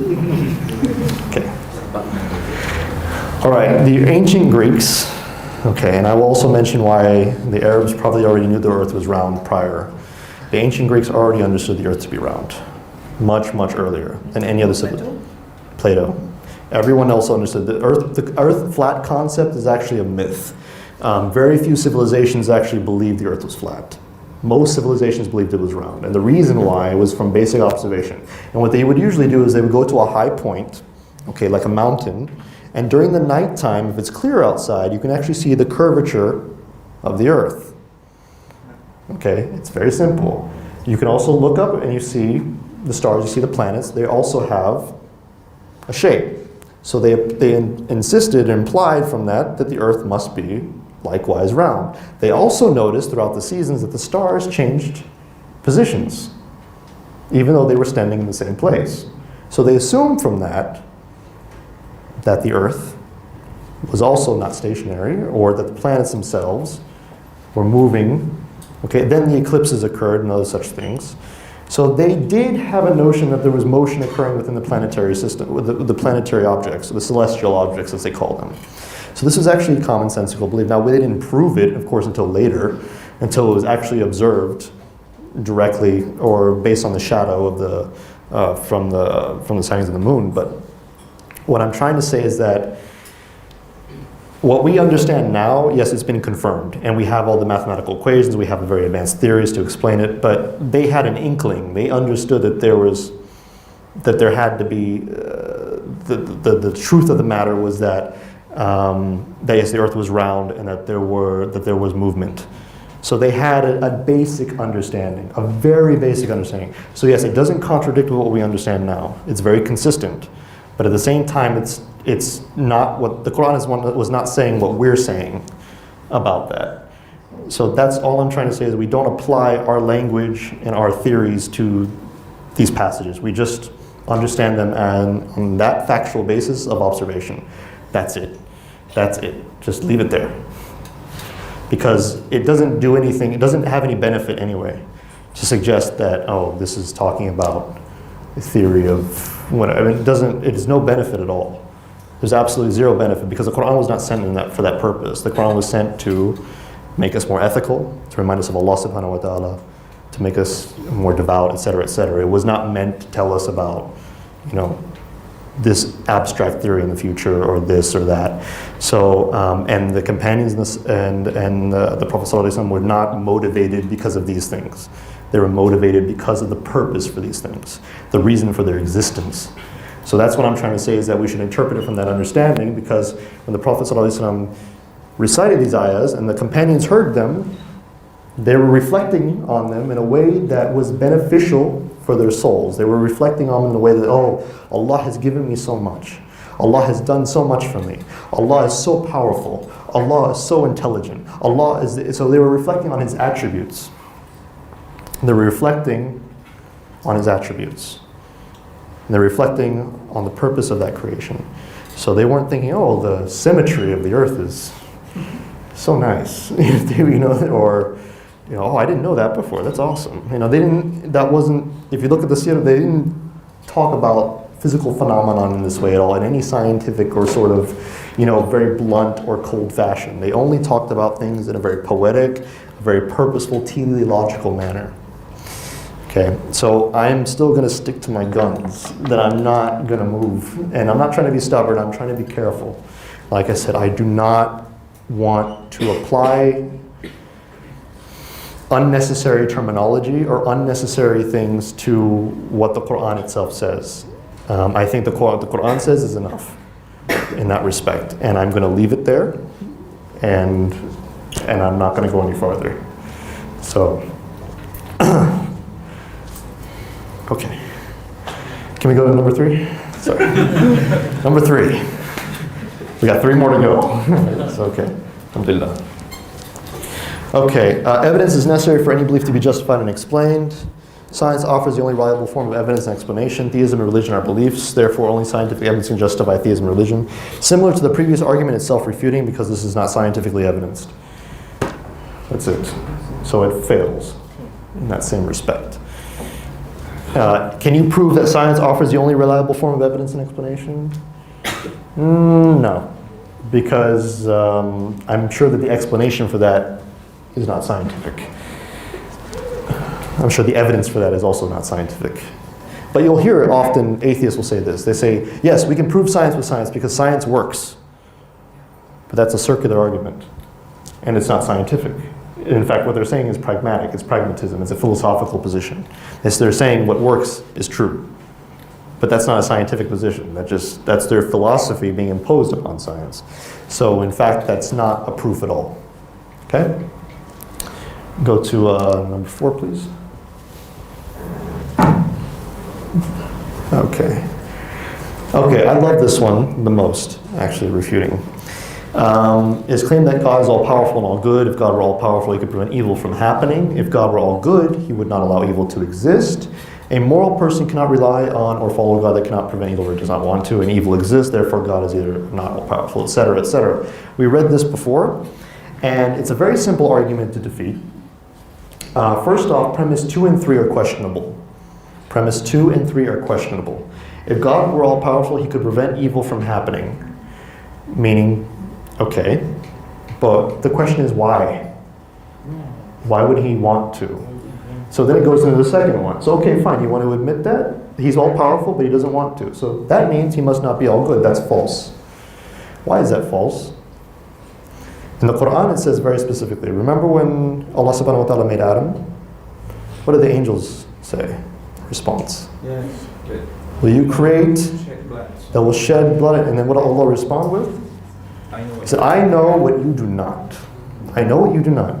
Okay. All right, the ancient Greeks, okay, and I will also mention why the Arabs probably already knew the earth was round prior. The ancient Greeks already understood the earth to be round, much, much earlier than any other civilization. Plato. Everyone else understood the earth flat concept is actually a myth. Very few civilizations actually believed the earth was flat. Most civilizations believed it was round. And the reason why was from basic observation. And what they would usually do is they would go to a high point, okay, like a mountain, and during the nighttime, if it's clear outside, you can actually see the curvature of the earth. Okay, it's very simple. You can also look up and you see the stars, you see the planets, they also have a shape. So they insisted and implied from that the earth must be likewise round. They also noticed throughout the seasons that the stars changed positions, even though they were standing in the same place. So they assumed from that the earth was also not stationary, or that the planets themselves were moving Okay, then the eclipses occurred and other such things. So they did have a notion that there was motion occurring within the planetary system, with the planetary objects, the celestial objects as they call them. So this was actually a commonsensical belief. Now they didn't prove it, of course, until later, until it was actually observed directly or based on the shadow of from the sightings of the moon. But what I'm trying to say is that what we understand now, yes, it's been confirmed, and we have all the mathematical equations, we have the very advanced theories to explain it, but they had an inkling. They understood that there had to be, the truth of the matter was that yes, the earth was round and that there was movement. So they had a basic understanding, a very basic understanding. So yes, it doesn't contradict what we understand now. It's very consistent. But at the same time, it's not what the Quran was not saying what we're saying about that. So that's all I'm trying to say is we don't apply our language and our theories to these passages. We just understand them on that factual basis of observation. That's it. That's it. Just leave it there. Because it doesn't do anything, it doesn't have any benefit anyway to suggest that, oh, this is talking about the theory of whatever. It is no benefit at all. There's absolutely zero benefit because the Quran was not sent for that purpose. The Quran was sent to make us more ethical, to remind us of Allah subhanahu wa ta'ala, to make us more devout, etc., etc. It was not meant to tell us about, this abstract theory in the future or this or that. So, and the companions and the Prophet ﷺ were not motivated because of these things. They were motivated because of the purpose for these things, the reason for their existence. So that's what I'm trying to say is that we should interpret it from that understanding, because when the Prophet ﷺ recited these ayahs and the companions heard them, they were reflecting on them in a way that was beneficial for their souls. They were reflecting on them in a way that, oh, Allah has given me so much. Allah has done so much for me. Allah is so powerful. Allah is so intelligent. So they were reflecting on His attributes. They were reflecting on His attributes. And they're reflecting on the purpose of that creation. So they weren't thinking, oh, the symmetry of the earth is so nice. Or, oh, I didn't know that before. That's awesome. If you look at the seerah, they didn't talk about physical phenomenon in this way at all, in any scientific or sort of, very blunt or cold fashion. They only talked about things in a very poetic, very purposeful, teleological manner. Okay, so I'm still going to stick to my guns, that I'm not going to move. And I'm not trying to be stubborn, I'm trying to be careful. Like I said, I do not want to apply unnecessary terminology or unnecessary things to what the Quran itself says. I think what the Quran says is enough in that respect. And I'm going to leave it there, and I'm not going to go any farther. So, okay. Can we go to number 3? Sorry. Number 3. We got 3 more to go. It's okay. Alhamdulillah. Okay, evidence is necessary for any belief to be justified and explained. Science offers the only reliable form of evidence and explanation. Theism and religion are beliefs, therefore only scientific evidence can justify theism and religion. Similar to the previous argument, it's self-refuting because this is not scientifically evidenced. That's it. So it fails in that same respect. Can you prove that science offers the only reliable form of evidence and explanation? No, because I'm sure that the explanation for that is not scientific. I'm sure the evidence for that is also not scientific. But you'll hear it often, atheists will say this. They say, yes, we can prove science with science because science works. But that's a circular argument. And it's not scientific. In fact, what they're saying is pragmatic. It's pragmatism. It's a philosophical position. They're saying what works is true. But that's not a scientific position. That's their philosophy being imposed upon science. So in fact, that's not a proof at all. Okay? Go to number 4, please. Okay. Okay, I love this one the most, actually, refuting. Is claim that God is all-powerful and all good. If God were all-powerful, He could prevent evil from happening. If God were all good, He would not allow evil to exist. A moral person cannot rely on or follow God that cannot prevent evil or does not want to, and evil exists, therefore God is either not all-powerful, etc., etc. We read this before, and it's a very simple argument to defeat. First off, premise 2 and 3 are questionable. Premise 2 and 3 are questionable. If God were all powerful, he could prevent evil from happening. Meaning, okay, but the question is why? Why would he want to? So then it goes into the second one. So okay, fine, you want to admit that? He's all powerful, but he doesn't want to. So that means he must not be all good. That's false. Why is that false? In the Quran it says very specifically, remember when Allah subhanahu wa ta'ala made Adam? What did the angels say? Response. Yes. Will you create Check blood. that will shed blood? And then what did Allah respond with? I know. He said, I know what you do not. I know what you do not.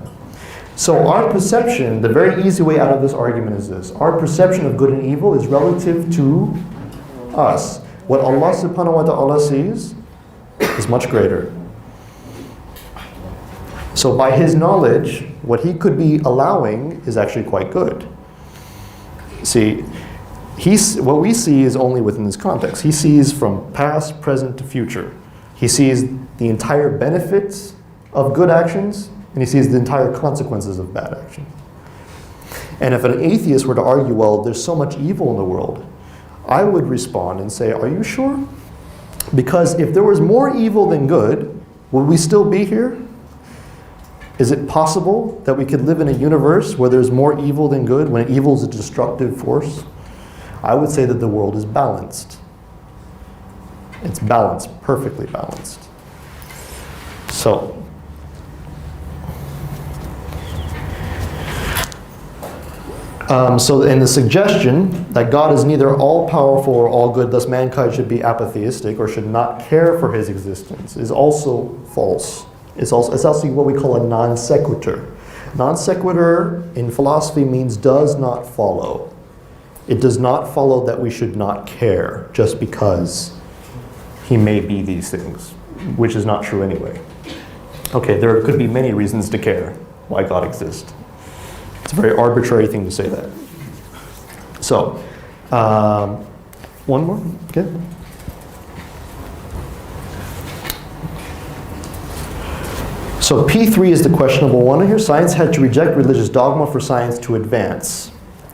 So our perception, the very easy way out of this argument is this. Our perception of good and evil is relative to us. What Allah subhanahu wa ta'ala sees is much greater. So by his knowledge, what he could be allowing is actually quite good. See, what we see is only within this context. He sees from past, present to future. He sees the entire benefits of good actions, and he sees the entire consequences of bad action. And if an atheist were to argue, well, there's so much evil in the world, I would respond and say, are you sure? Because if there was more evil than good, would we still be here? Is it possible that we could live in a universe where there's more evil than good, when evil is a destructive force? I would say that the world is balanced. It's balanced, perfectly balanced. So in the suggestion that God is neither all-powerful or all-good, thus mankind should be apatheistic or should not care for his existence, is also false. It's also what we call a non sequitur. Non sequitur in philosophy means does not follow. It does not follow that we should not care just because he may be these things, which is not true anyway. Okay, there could be many reasons to care why God exists. It's a very arbitrary thing to say that. So, one more? Okay. So P3 is the questionable one here. Science had to reject religious dogma for science to advance.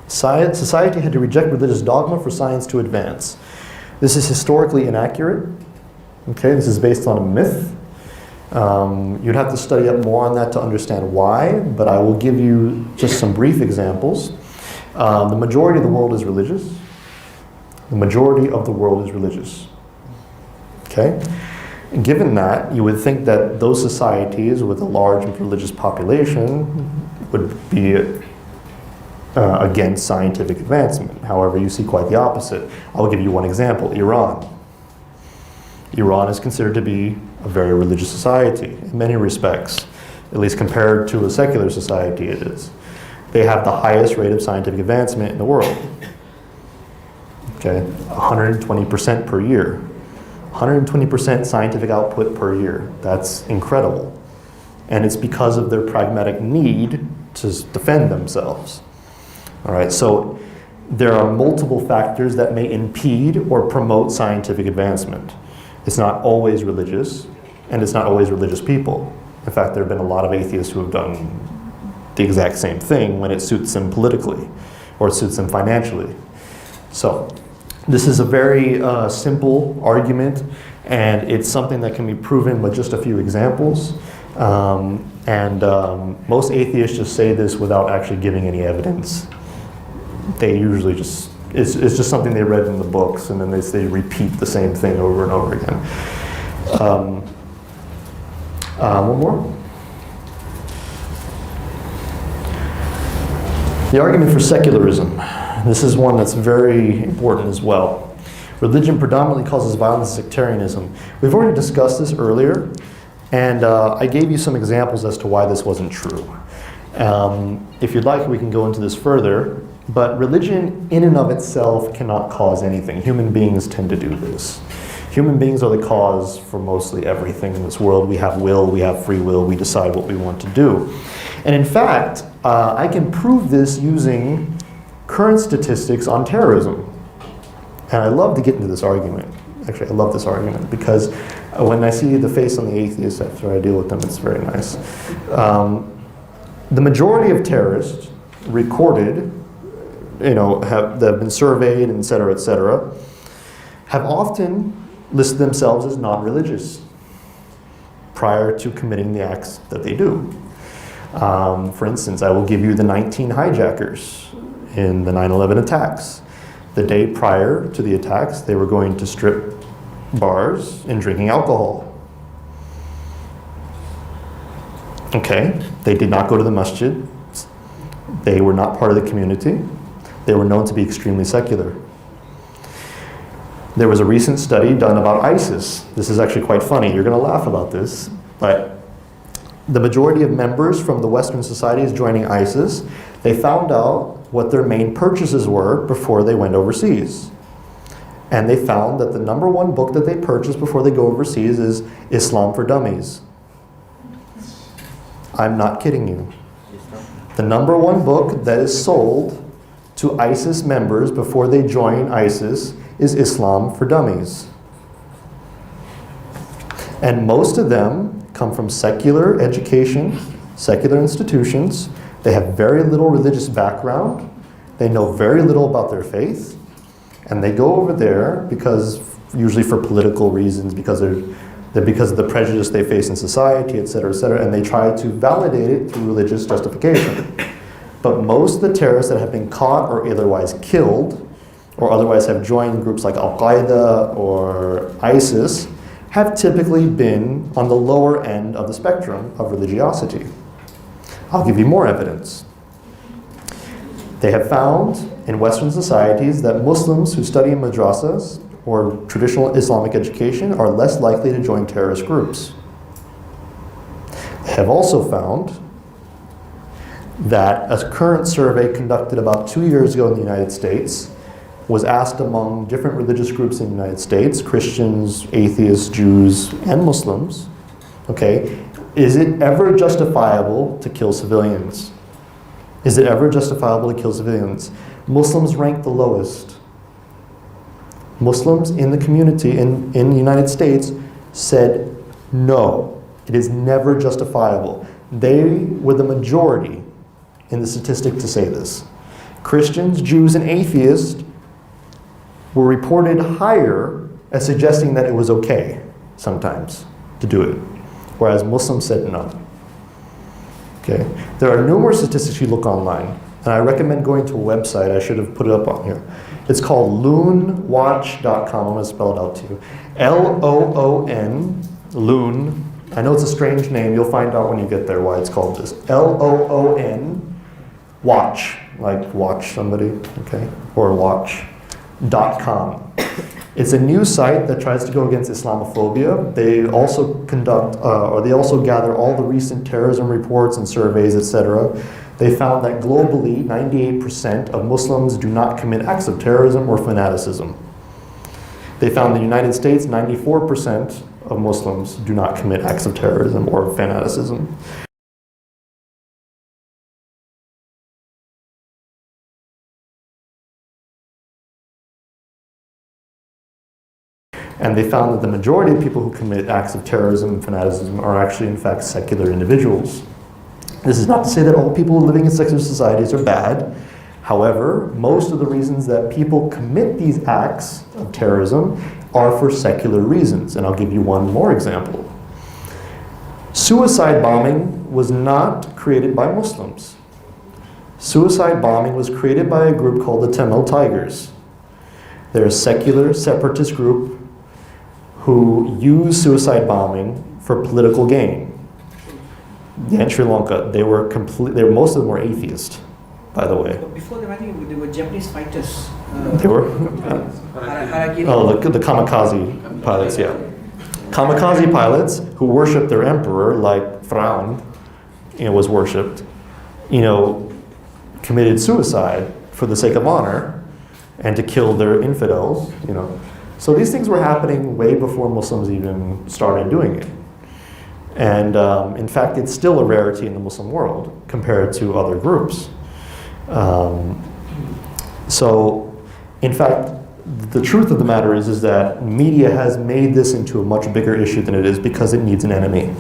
Society had to reject religious dogma for science to advance. This is historically inaccurate. Okay, this is based on a myth. You'd have to study up more on that to understand why, but I will give you just some brief examples. The majority of the world is religious. The majority of the world is religious. Okay? And given that, you would think that those societies with a large religious population would be against scientific advancement. However, you see quite the opposite. I will give you one example, Iran. Iran is considered to be a very religious society in many respects, at least compared to a secular society it is. They have the highest rate of scientific advancement in the world. Okay, 120% per year. 120% scientific output per year. That's incredible. And it's because of their pragmatic need to defend themselves. All right, so there are multiple factors that may impede or promote scientific advancement. It's not always religious, and it's not always religious people. In fact, there have been a lot of atheists who have done the exact same thing when it suits them politically or it suits them financially. So this is a very simple argument, and it's something that can be proven with just a few examples. Most atheists just say this without actually giving any evidence. They usually just, it's just something they read in the books, and then they repeat the same thing over and over again. One more. The argument for secularism. This is one that's very important as well. Religion predominantly causes violence and sectarianism. We've already discussed this earlier, and I gave you some examples as to why this wasn't true. If you'd like, we can go into this further, but religion in and of itself cannot cause anything. Human beings tend to do this. Human beings are the cause for mostly everything in this world. We have will, we have free will, we decide what we want to do. And in fact, I can prove this using current statistics on terrorism. And I love to get into this argument. Actually, I love this argument because when I see the face on the atheists after I deal with them, it's very nice. The majority of terrorists recorded, that have been surveyed, et cetera, have often listed themselves as not religious prior to committing the acts that they do. For instance, I will give you the 19 hijackers in the 9/11 attacks. The day prior to the attacks, they were going to strip bars and drinking alcohol. Okay, they did not go to the masjid. They were not part of the community. They were known to be extremely secular. There was a recent study done about ISIS. This is actually quite funny. You're going to laugh about this, but the majority of members from the Western societies joining ISIS, they found out what their main purchases were before they went overseas. And they found that the number one book that they purchased before they go overseas is Islam for Dummies. I'm not kidding you. The number one book that is sold to ISIS members before they join ISIS is Islam for Dummies. And most of them come from secular education, secular institutions. They have very little religious background. They know very little about their faith. And they go over there because, usually for political reasons, because of the prejudice they face in society, et cetera, and they try to validate it through religious justification. But most of the terrorists that have been caught or otherwise killed, or otherwise have joined groups like Al-Qaeda or ISIS, have typically been on the lower end of the spectrum of religiosity. I'll give you more evidence. They have found in Western societies that Muslims who study in madrasas or traditional Islamic education are less likely to join terrorist groups. They have also found that a current survey conducted about 2 years ago in the United States was asked among different religious groups in the United States, Christians, atheists, Jews, and Muslims, okay, is it ever justifiable to kill civilians? Is it ever justifiable to kill civilians? Muslims rank the lowest. Muslims in the community in the United States said no, it is never justifiable. They were the majority in the statistic to say this. Christians, Jews, and atheists were reported higher as suggesting that it was okay sometimes to do it, whereas Muslims said no. Okay, there are numerous statistics you look online, and I recommend going to a website. I should have put it up on here. It's called loonwatch.com. I'm going to spell it out to you. L-O-O-N, Loon. I know it's a strange name. You'll find out when you get there why it's called this. L-O-O-N, watch, like watch somebody, okay, or watch.com. It's a news site that tries to go against Islamophobia. They also conduct, they also gather all the recent terrorism reports and surveys, etc. They found that globally, 98% of Muslims do not commit acts of terrorism or fanaticism. They found in the United States, 94% of Muslims do not commit acts of terrorism or fanaticism. And they found that the majority of people who commit acts of terrorism and fanaticism are actually, in fact, secular individuals. This is not to say that all people living in secular societies are bad. However, most of the reasons that people commit these acts of terrorism are for secular reasons. And I'll give you one more example. Suicide bombing was not created by Muslims. Suicide bombing was created by a group called the Tamil Tigers. They're a secular separatist group who use suicide bombing for political gain. In Sri Lanka, most of them were atheists, by the way. But before them, I think they were Japanese fighters. They were? Harakiri. The kamikaze pilots, yeah. Kamikaze pilots who worship their emperor, like Fraun, was worshipped, committed suicide for the sake of honor and to kill their infidels, So these things were happening way before Muslims even started doing it. And in fact, it's still a rarity in the Muslim world compared to other groups. So, in fact, the truth of the matter is that media has made this into a much bigger issue than it is because it needs an enemy.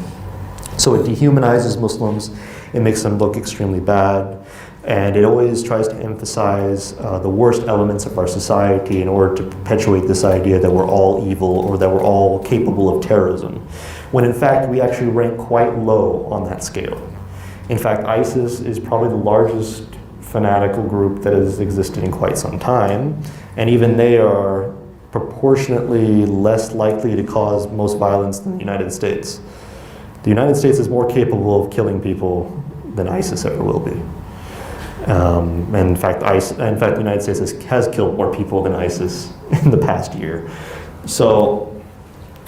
So it dehumanizes Muslims, it makes them look extremely bad. And it always tries to emphasize the worst elements of our society in order to perpetuate this idea that we're all evil or that we're all capable of terrorism, when in fact we actually rank quite low on that scale. In fact, ISIS is probably the largest fanatical group that has existed in quite some time, and even they are proportionately less likely to cause most violence than the United States. The United States is more capable of killing people than ISIS ever will be. And in fact, the United States has killed more people than ISIS in the past year. So,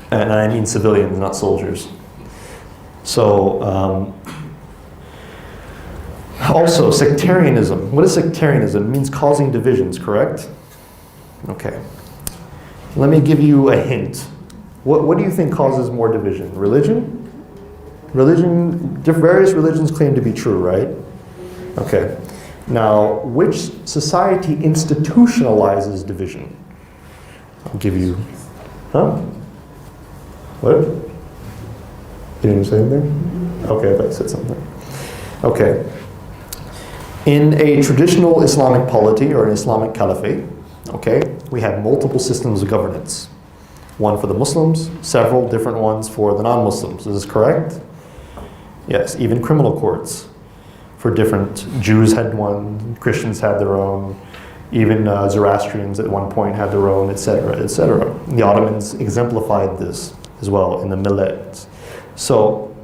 and I mean civilians, not soldiers. So, also, sectarianism. What is sectarianism? It means causing divisions, correct? Okay. Let me give you a hint. What do you think causes more division? Religion? Various religions claim to be true, right? Okay. Now, which society institutionalizes division? I'll give you... Huh? What? You didn't say anything? Okay, I thought you said something. Okay. In a traditional Islamic polity or an Islamic caliphate, okay, we have multiple systems of governance. One for the Muslims, several different ones for the non-Muslims. Is this correct? Yes, even criminal courts for different... Jews had one, Christians had their own, even Zoroastrians at one point had their own, etc., etc. The Ottomans exemplified this as well in the millet. So,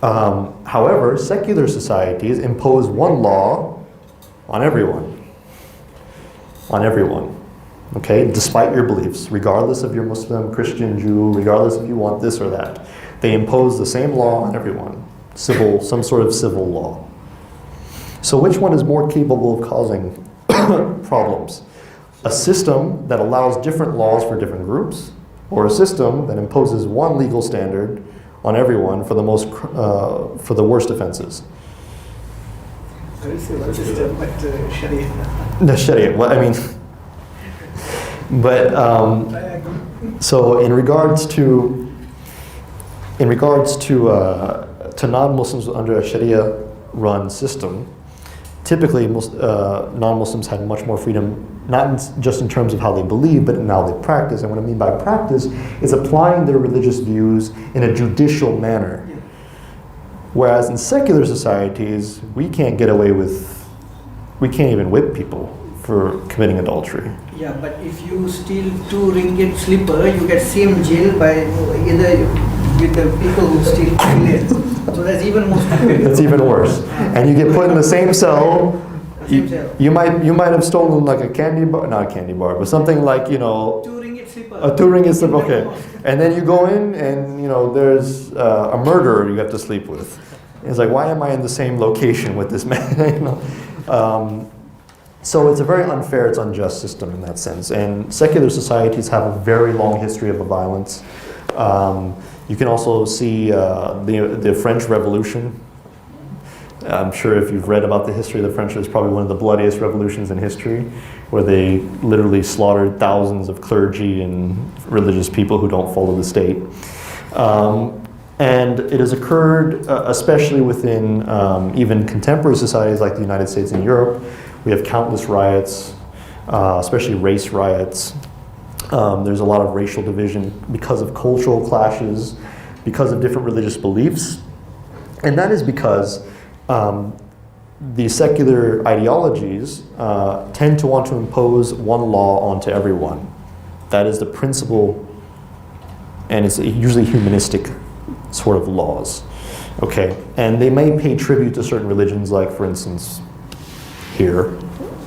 however, secular societies impose one law on everyone. On everyone. Okay? Despite your beliefs, regardless of your Muslim, Christian, Jew, regardless if you want this or that. They impose the same law on everyone. Some sort of civil law. So which one is more capable of causing problems? A system that allows different laws for different groups, or a system that imposes one legal standard on everyone for the worst offenses? I will say one system, but Sharia. The Sharia. Well, I mean, but so in regards to non-Muslims under a Sharia-run system, typically non-Muslims had much more freedom, not just in terms of how they believe, but in how they practice. And what I mean by practice is applying their religious views in a judicial manner. Whereas in secular societies, we can't even whip people for committing adultery. Yeah, but if you steal 2 ringgit slipper, you get same jail by either with the people who steal it. So that's even more stupid. That's even worse. And you get put in the same cell. You might have stolen like a candy bar, not a candy bar, but something like, 2 ringgit slipper. A 2 ringgit slipper, okay. And then you go in and, there's a murderer you have to sleep with. It's like, why am I in the same location with this man? So it's a very unfair, it's unjust system in that sense. And secular societies have a very long history of violence. You can also see the French Revolution. I'm sure if you've read about the history of the French, it's probably one of the bloodiest revolutions in history, where they literally slaughtered thousands of clergy and religious people who don't follow the state. And it has occurred, especially within even contemporary societies like the United States and Europe. We have countless riots, especially race riots. There's a lot of racial division because of cultural clashes, because of different religious beliefs. And that is because the secular ideologies tend to want to impose one law onto everyone. That is the principle, and it's usually humanistic sort of laws. Okay, and they may pay tribute to certain religions, like for instance, here,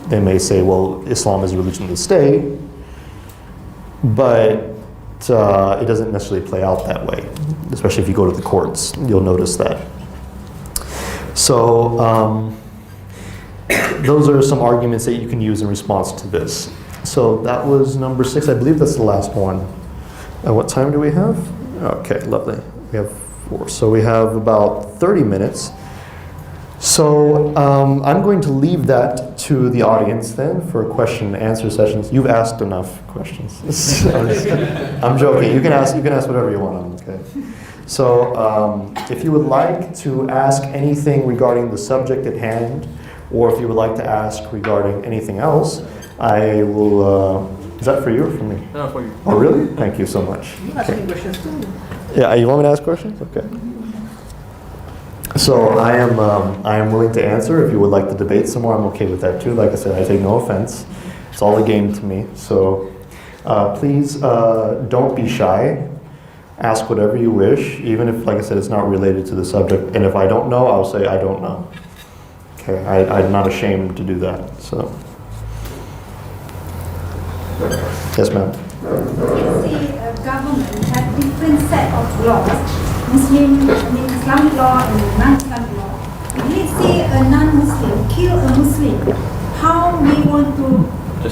they may say, well, Islam is a religion of the state, but it doesn't necessarily play out that way, especially if you go to the courts, you'll notice that. So those are some arguments that you can use in response to this. So that was number 6. I believe that's the last one. What time do we have? Okay, lovely. We have 4. So we have about 30 minutes. So I'm going to leave that to the audience then for question and answer sessions. You've asked enough questions. I'm joking. You can ask whatever you want. Okay. So if you would like to ask anything regarding the subject at hand, or if you would like to ask regarding anything else, I will. Is that for you or for me? No, for you. Oh, really? Thank you so much. You ask me questions too. Yeah, you want me to ask questions? Okay. So I am willing to answer. If you would like to debate some more, I'm okay with that too. Like I said, I take no offense. It's all a game to me. So please don't be shy. Ask whatever you wish, even if, like I said, it's not related to the subject. And if I don't know, I'll say I don't know. Okay, I'm not ashamed to do that. So, yes, ma'am. Let's say a government has different set of laws, Islamic law and non-Islamic law. If let's say a non-Muslim kill a Muslim, how we want to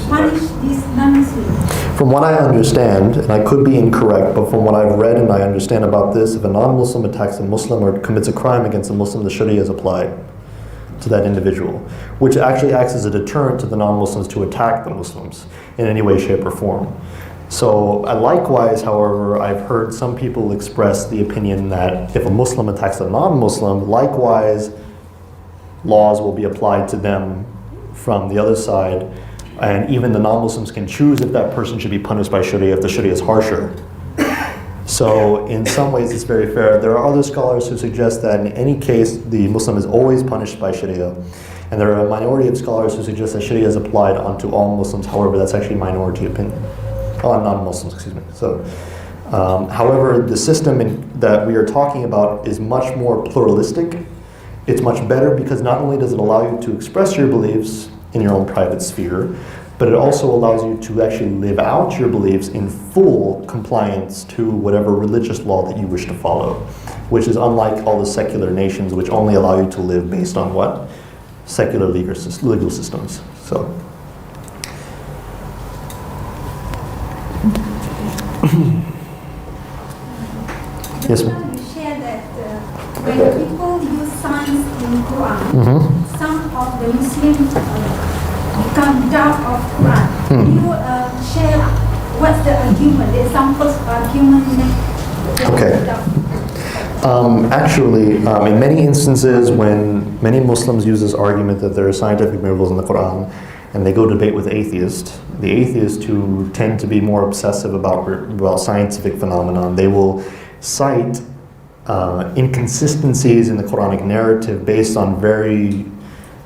punish this non-Muslim? From what I understand, and I could be incorrect, but from what I've read and I understand about this, if a non-Muslim attacks a Muslim or commits a crime against a Muslim, the Sharia is applied to that individual, which actually acts as a deterrent to the non-Muslims to attack the Muslims in any way, shape, or form. So likewise, however, I've heard some people express the opinion that if a Muslim attacks a non-Muslim, likewise, laws will be applied to them from the other side, and even the non-Muslims can choose if that person should be punished by Sharia if the Sharia is harsher. So in some ways it's very fair. There are other scholars who suggest that in any case the Muslim is always punished by Sharia. And there are a minority of scholars who suggest that Sharia is applied onto all Muslims. However, that's actually minority opinion. Oh, non-Muslims, excuse me. So, however, the system that we are talking about is much more pluralistic. It's much better because not only does it allow you to express your beliefs in your own private sphere, but it also allows you to actually live out your beliefs in full compliance to whatever religious law that you wish to follow, which is unlike all the secular nations which only allow you to live based on what? Secular legal systems. So. Yes, ma'am. You share that when people use science in Quran, some of the Muslims become doubt of Quran. Can you share what's the argument, the examples of argument? Okay. Actually, in many instances when many Muslims use this argument that there are scientific miracles in the Quran, and they go debate with atheists, the atheists who tend to be more obsessive about scientific phenomenon, they will cite inconsistencies in the Quranic narrative based on a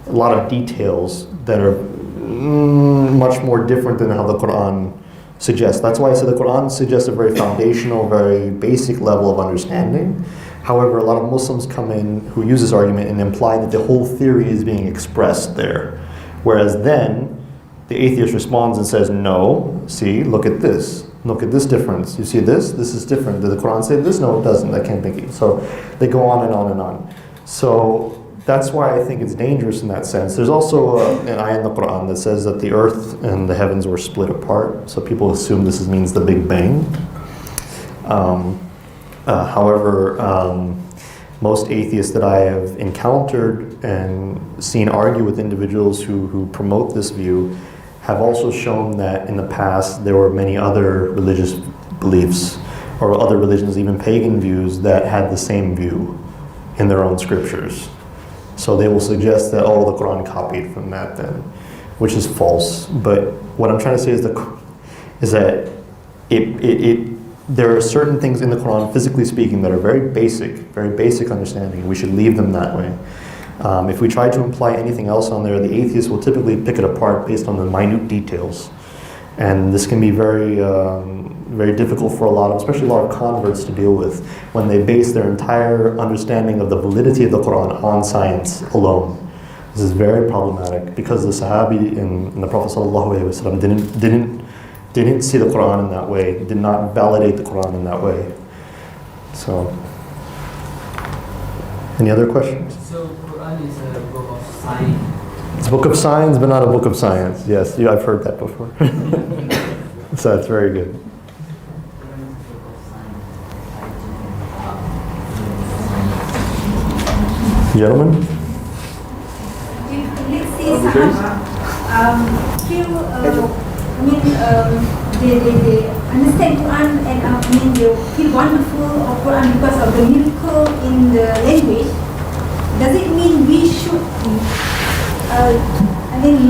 lot of details that are much more different than how the Quran suggests. That's why I said the Quran suggests a very foundational, very basic level of understanding. However, a lot of Muslims come in who use this argument and imply that the whole theory is being expressed there. Whereas then, the atheist responds and says, no, see, look at this. Look at this difference. You see this? This is different. Did the Quran say this? No, it doesn't. I can't think it. So they go on and on and on. So that's why I think it's dangerous in that sense. There's also an ayah in the Quran that says that the earth and the heavens were split apart. So people assume this means the Big Bang. However, most atheists that I have encountered and seen argue with individuals who promote this view have also shown that in the past there were many other religious beliefs or other religions, even pagan views, that had the same view in their own scriptures. So they will suggest that, oh, the Quran copied from that then, which is false. But what I'm trying to say is that there are certain things in the Quran, physically speaking, that are very basic understanding. We should leave them that way. If we try to imply anything else on there, the atheists will typically pick it apart based on the minute details. And this can be very, very difficult for especially a lot of converts to deal with when they base their entire understanding of the validity of the Quran on science alone. This is very problematic because the Sahabi and the Prophet ﷺ didn't see the Quran in that way, did not validate the Quran in that way. So, any other questions? So Quran is a book of science. It's a book of science, but not a book of science. Yes, I've heard that before. So that's very good. Gentlemen? Let's say Sahaba they understand Quran and they feel wonderful of Quran because of the miracle in the language. Does it mean we should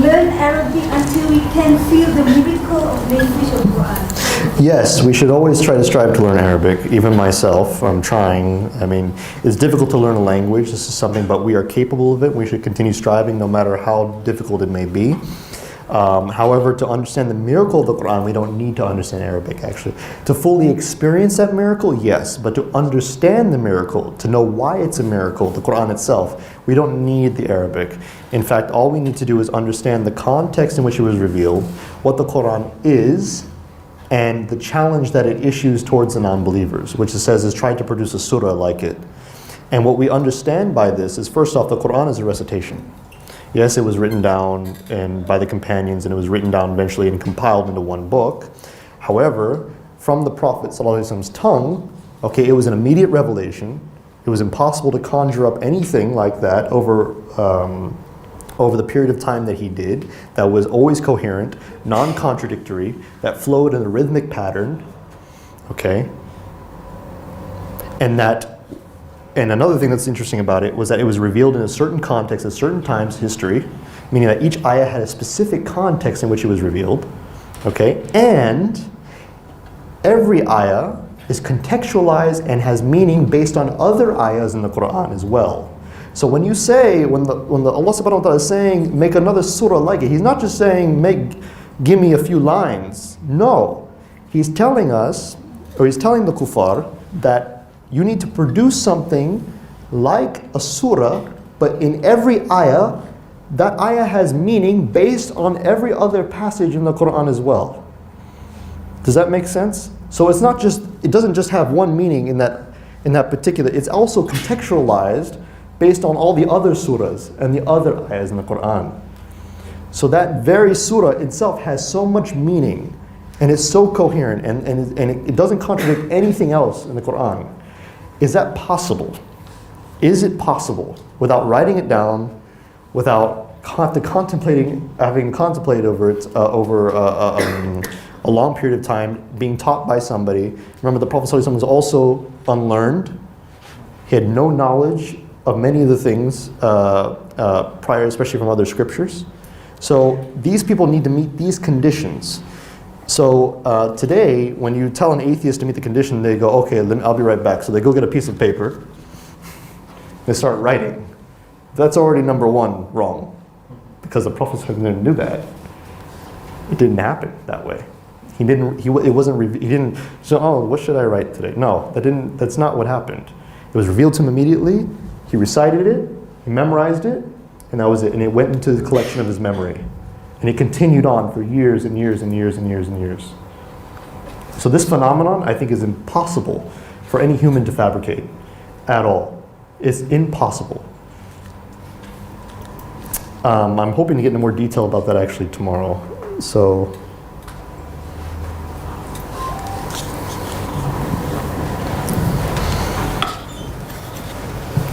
learn Arabic until we can feel the miracle of language of Quran? Yes, we should always try to strive to learn Arabic. Even myself, I'm trying. I mean, it's difficult to learn a language. This is something, but we are capable of it. We should continue striving no matter how difficult it may be. However, to understand the miracle of the Quran, we don't need to understand Arabic, actually. To fully experience that miracle, yes. But to understand the miracle, to know why it's a miracle, the Quran itself, we don't need the Arabic. In fact, all we need to do is understand the context in which it was revealed, what the Quran is, and the challenge that it issues towards the non-believers, which it says is try to produce a surah like it. And what we understand by this is, first off, the Quran is a recitation. Yes, it was written down by the companions, and it was written down eventually and compiled into one book. However, from the Prophet ﷺ's tongue, okay, it was an immediate revelation. It was impossible to conjure up anything like that over the period of time that he did, that was always coherent, non-contradictory, that flowed in a rhythmic pattern, okay? And another thing that's interesting about it was that it was revealed in a certain context at certain times, history, meaning that each ayah had a specific context in which it was revealed, okay? And every ayah is contextualized and has meaning based on other ayahs in the Quran as well. So when you say, when the Allah subhanahu wa ta'ala is saying, make another surah like it, He's not just saying, give me a few lines. No. He's telling us, or He's telling the kuffar, that you need to produce something like a surah, but in every ayah, that ayah has meaning based on every other passage in the Quran as well. Does that make sense? So it's not just, it doesn't just have one meaning in that particular, it's also contextualized based on all the other surahs and the other ayahs in the Quran. So that very surah itself has so much meaning, and it's so coherent, and it doesn't contradict anything else in the Quran. Is that possible? Is it possible, without writing it down, without having contemplated over it over a long period of time, being taught by somebody? Remember, the Prophet ﷺ was also unlearned. He had no knowledge of many of the things prior, especially from other scriptures. So these people need to meet these conditions. So today, when you tell an atheist to meet the condition, they go, okay, I'll be right back. So they go get a piece of paper. They start writing. That's already number one wrong, because the Prophet didn't do that. It didn't happen that way. He didn't. It wasn't. He didn't. So, oh, what should I write today? No, that's not what happened. It was revealed to him immediately. He recited it. He memorized it, and that was it. And it went into the collection of his memory. And it continued on for years and years and years and years and years. So this phenomenon, I think, is impossible for any human to fabricate at all. It's impossible. I'm hoping to get into more detail about that actually tomorrow. So,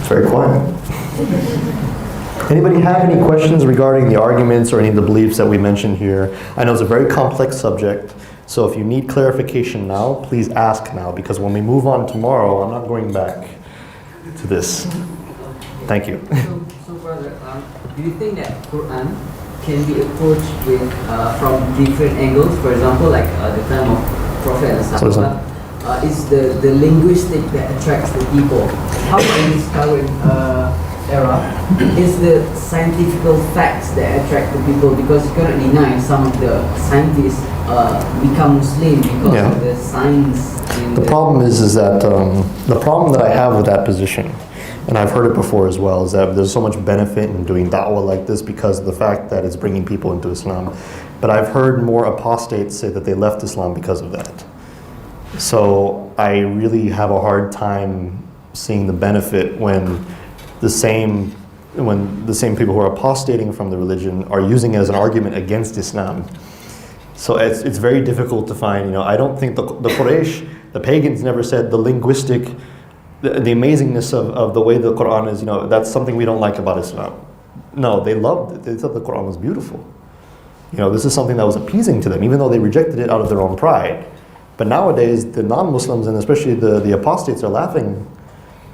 very quiet. Anybody have any questions regarding the arguments or any of the beliefs that we mentioned here? I know it's a very complex subject, so if you need clarification now, please ask now, because when we move on tomorrow, I'm not going back to this. Thank you. So brother, do you think that Quran can be approached with from different angles? For example, like the time of Prophet and Asadullah, is the linguistic that attracts the people. How in this current era is the scientific facts that attract the people? Because you cannot deny some of the scientists become Muslim because of the science. The problem is that the problem that I have with that position, and I've heard it before as well, is that there's so much benefit in doing da'wah like this because of the fact that it's bringing people into Islam. But I've heard more apostates say that they left Islam because of that. So I really have a hard time seeing the benefit when the same people who are apostating from the religion are using it as an argument against Islam. So it's very difficult to find, I don't think the Quraysh, the pagans, never said the linguistic, the amazingness of the way the Quran is, that's something we don't like about Islam. No, they loved it. They thought the Quran was beautiful. This is something that was appeasing to them, even though they rejected it out of their own pride. But nowadays, the non-Muslims, and especially the apostates, are laughing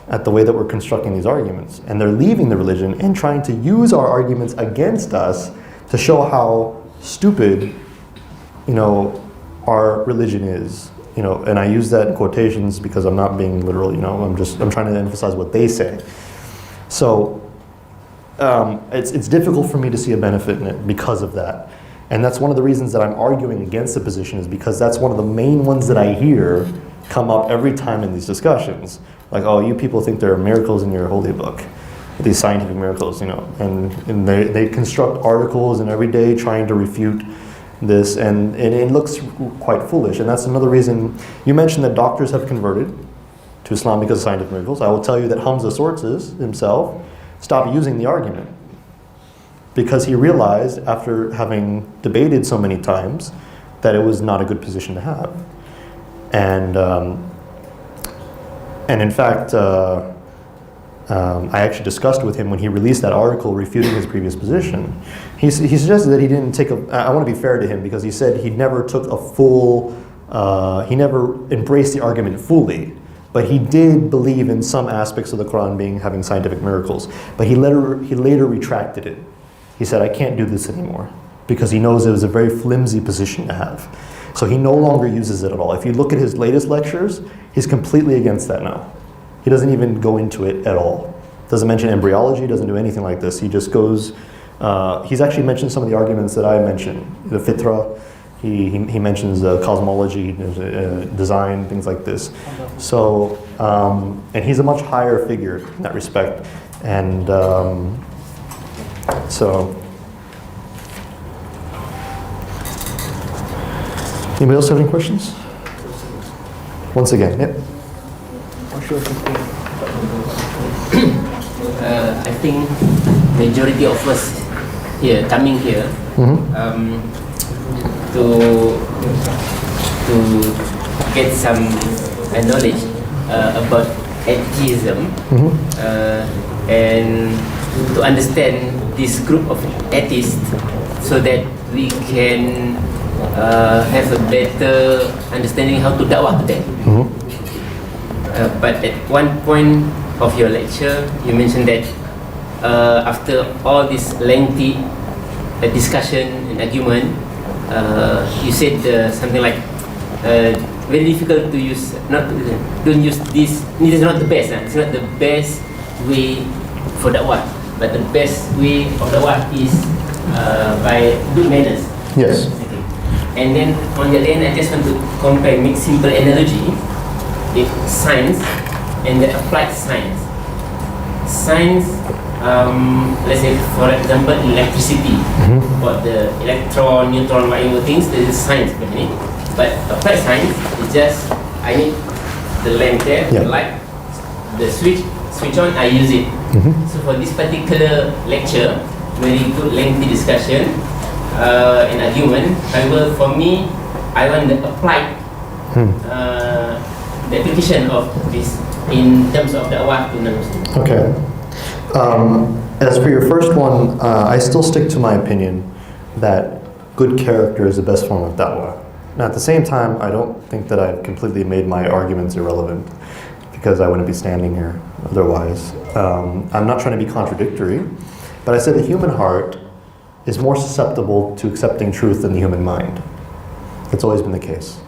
at the way that we're constructing these arguments. And they're leaving the religion and trying to use our arguments against us to show how stupid, our religion is. And I use that in quotations because I'm not being literal, I'm trying to emphasize what they say. So it's difficult for me to see a benefit in it because of that. And that's one of the reasons that I'm arguing against the position, is because that's one of the main ones that I hear come up every time in these discussions. Like, oh, you people think there are miracles in your holy book, these scientific miracles, and they construct articles and every day trying to refute this, and it looks quite foolish. And that's another reason you mentioned that doctors have converted to Islam because of scientific miracles. I will tell you that Hamza Sortzes himself stopped using the argument because he realized, after having debated so many times, that it was not a good position to have. And in fact, I actually discussed with him when he released that article refuting his previous position. He suggested that he didn't take I want to be fair to him, because he said he never took a full, he never embraced the argument fully. But he did believe in some aspects of the Quran having scientific miracles. But he later retracted it. He said, I can't do this anymore, because he knows it was a very flimsy position to have. So he no longer uses it at all. If you look at his latest lectures, he's completely against that now. He doesn't even go into it at all. Doesn't mention embryology, doesn't do anything like this. He just goes, he's actually mentioned some of the arguments that I mentioned. The fitra, he mentions cosmology, design, things like this. So, and he's a much higher figure in that respect. And so, anybody else have any questions? Once again, yep. I think majority of us here, coming here, to get some knowledge about atheism, and to understand this group of atheists, so that we can have a better understanding how to da'wah to them. But at one point of your lecture, you mentioned that after all this lengthy discussion and argument, you said something like very difficult to use. Don't use this. This is not the best. It's not the best way for da'wah. But the best way of da'wah is by good manners. Yes. Okay. And then on the other end, I just want to compare, make simple analogy with science and the applied science. Science, let's say for example electricity, about the electron, neutron, whatever things, this is science basically. But applied science is just, I need the lamp there, the light, the switch on, I use it. So for this particular lecture, very good lengthy discussion and argument. However, for me, I want the applied the application of this in terms of da'wah to non-Muslims. Okay. As for your first one, I still stick to my opinion that good character is the best form of da'wah. Now, at the same time, I don't think that I've completely made my arguments irrelevant, because I wouldn't be standing here otherwise. I'm not trying to be contradictory, but I said the human heart is more susceptible to accepting truth than the human mind. That's always been the case.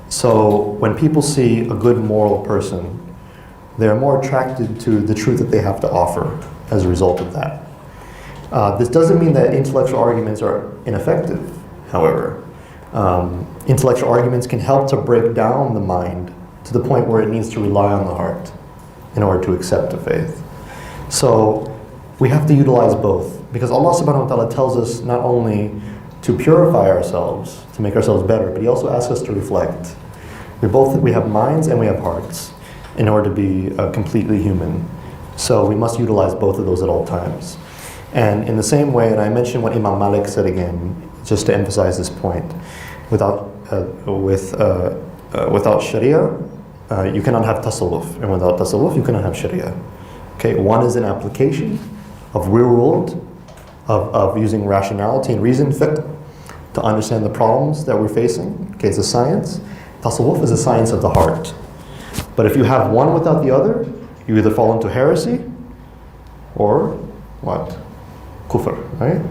So when people see a good moral person, they're more attracted to the truth that they have to offer as a result of that. This doesn't mean that intellectual arguments are ineffective, however. Intellectual arguments can help to break down the mind to the point where it needs to rely on the heart in order to accept a faith. So we have to utilize both, because Allah subhanahu wa ta'ala tells us not only to purify ourselves, to make ourselves better, but He also asks us to reflect. We have minds and we have hearts in order to be completely human. So we must utilize both of those at all times. And in the same way, and I mentioned what Imam Malik said again, just to emphasize this point, without Sharia, you cannot have tasawwuf, and without tasawwuf, you cannot have Sharia. Okay, one is an application of real world, of using rationality and reason, fiqh, to understand the problems that we're facing. Okay, it's a science. Tasawwuf is a science of the heart. But if you have one without the other, you either fall into heresy or what? Kufr, right?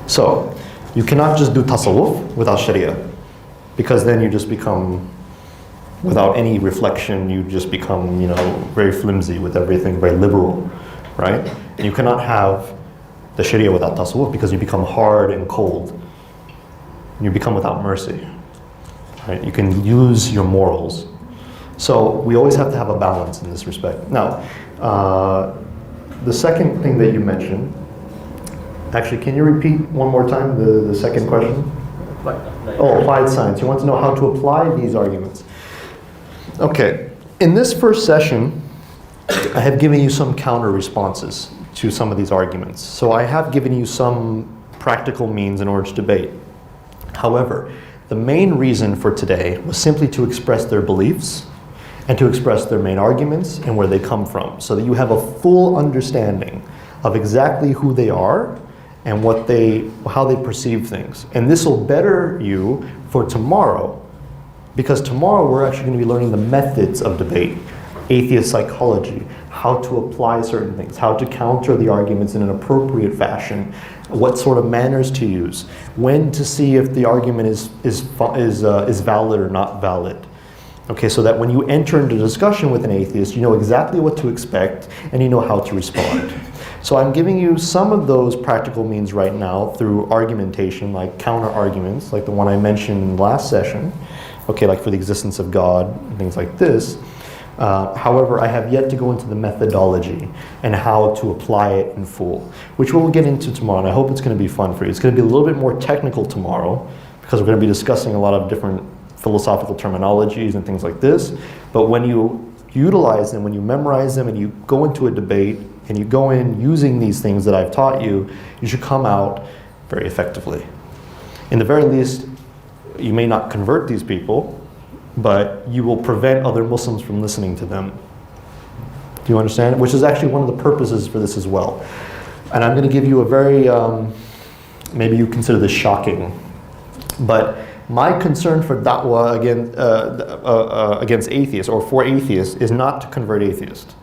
So, you cannot just do tasawwuf without sharia, because then you just become, without any reflection, you just become, very flimsy with everything, very liberal, right? And you cannot have the sharia without tasawwuf, because you become hard and cold. You become without mercy, right? You can use your morals. So we always have to have a balance in this respect. Now, the second thing that you mentioned, actually, can you repeat one more time the second question? Oh, applied science. You want to know how to apply these arguments. Okay, in this first session, I have given you some counter responses to some of these arguments. So I have given you some practical means in order to debate. However, the main reason for today was simply to express their beliefs and to express their main arguments and where they come from, so that you have a full understanding of exactly who they are and how they perceive things. And this will better you for tomorrow, because tomorrow we're actually going to be learning the methods of debate, atheist psychology, how to apply certain things, how to counter the arguments in an appropriate fashion, what sort of manners to use, when to see if the argument is valid or not valid. Okay, so that when you enter into discussion with an atheist, you know exactly what to expect and you know how to respond. So I'm giving you some of those practical means right now through argumentation, like counter arguments, like the one I mentioned in the last session, okay, like for the existence of God and things like this. However, I have yet to go into the methodology and how to apply it in full, which we'll get into tomorrow, and I hope it's going to be fun for you. It's going to be a little bit more technical tomorrow, because we're going to be discussing a lot of different philosophical terminologies and things like this. But when you utilize them, when you memorize them, and you go into a debate, and you go in using these things that I've taught you, you should come out very effectively. In the very least, you may not convert these people, but you will prevent other Muslims from listening to them. Do you understand? Which is actually one of the purposes for this as well. And I'm going to give you a very, maybe you consider this shocking, but my concern for da'wah against atheists, or for atheists, is not to convert atheists.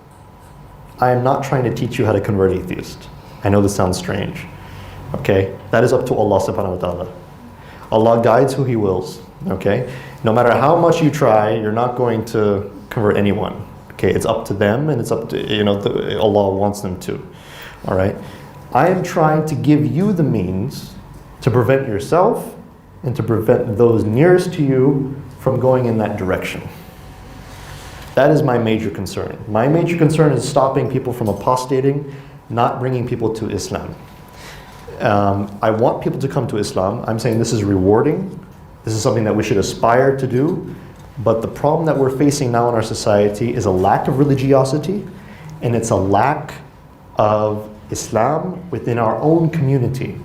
I am not trying to teach you how to convert atheists. I know this sounds strange. Okay? That is up to Allah subhanahu wa ta'ala. Allah guides who He wills. Okay? No matter how much you try, you're not going to convert anyone. Okay? It's up to them, and it's up to, Allah wants them to. All right? I am trying to give you the means to prevent yourself and to prevent those nearest to you from going in that direction. That is my major concern. My major concern is stopping people from apostating, not bringing people to Islam. I want people to come to Islam. I'm saying this is rewarding. This is something that we should aspire to do. But the problem that we're facing now in our society is a lack of religiosity, and it's a lack of Islam within our own community.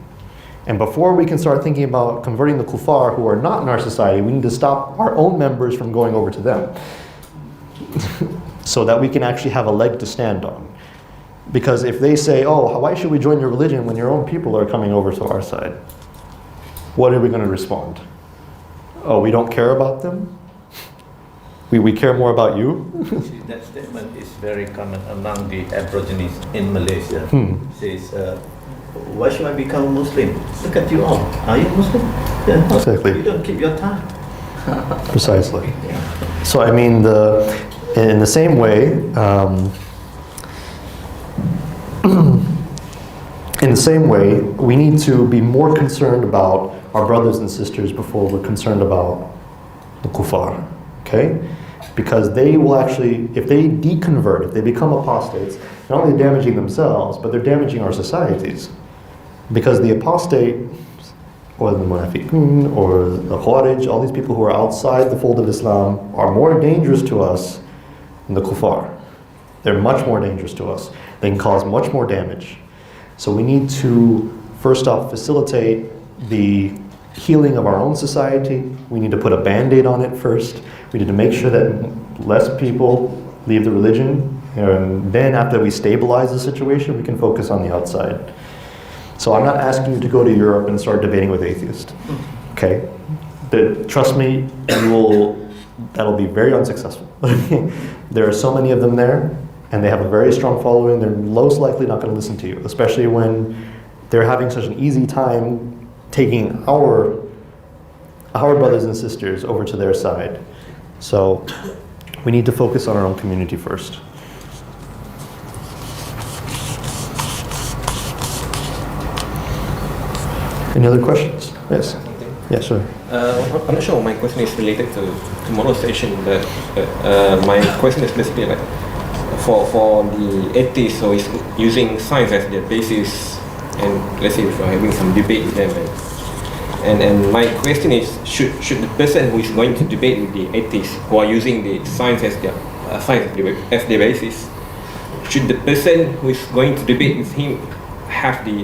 And before we can start thinking about converting the kuffar who are not in our society, we need to stop our own members from going over to them. So that we can actually have a leg to stand on. Because if they say, oh, why should we join your religion when your own people are coming over to our side? What are we going to respond? Oh, we don't care about them? We care more about you? See, that statement is very common among the Aborigines in Malaysia. It says, why should I become a Muslim? Look at you all. Are you Muslim? Yeah. Exactly. You don't keep your time. Precisely. So I mean, in the same way, we need to be more concerned about our brothers and sisters before we're concerned about the kuffar. Okay? Because they will actually, if they deconvert, if they become apostates, not only damaging themselves, but they're damaging our societies. Because the apostate, or the munafiqun, or the khawarij, all these people who are outside the fold of Islam are more dangerous to us than the kuffar. They're much more dangerous to us. They can cause much more damage. So we need to, first off, facilitate the healing of our own society. We need to put a band-aid on it first. We need to make sure that less people leave the religion, and then after we stabilize the situation, we can focus on the outside. So I'm not asking you to go to Europe and start debating with atheists. Okay? But trust me, that'll be very unsuccessful. There are so many of them there, and they have a very strong following. They're most likely not going to listen to you, especially when they're having such an easy time taking our brothers and sisters over to their side. So we need to focus on our own community first. Any other questions? Yes. Yes, sir. I'm not sure my question is related to tomorrow's session, but my question is basically like for the atheists who is using science as their basis, and let's say if you're having some debate with them, and my question is, should the person who is going to debate with the atheists who are using the science as their basis, should the person who is going to debate with him have the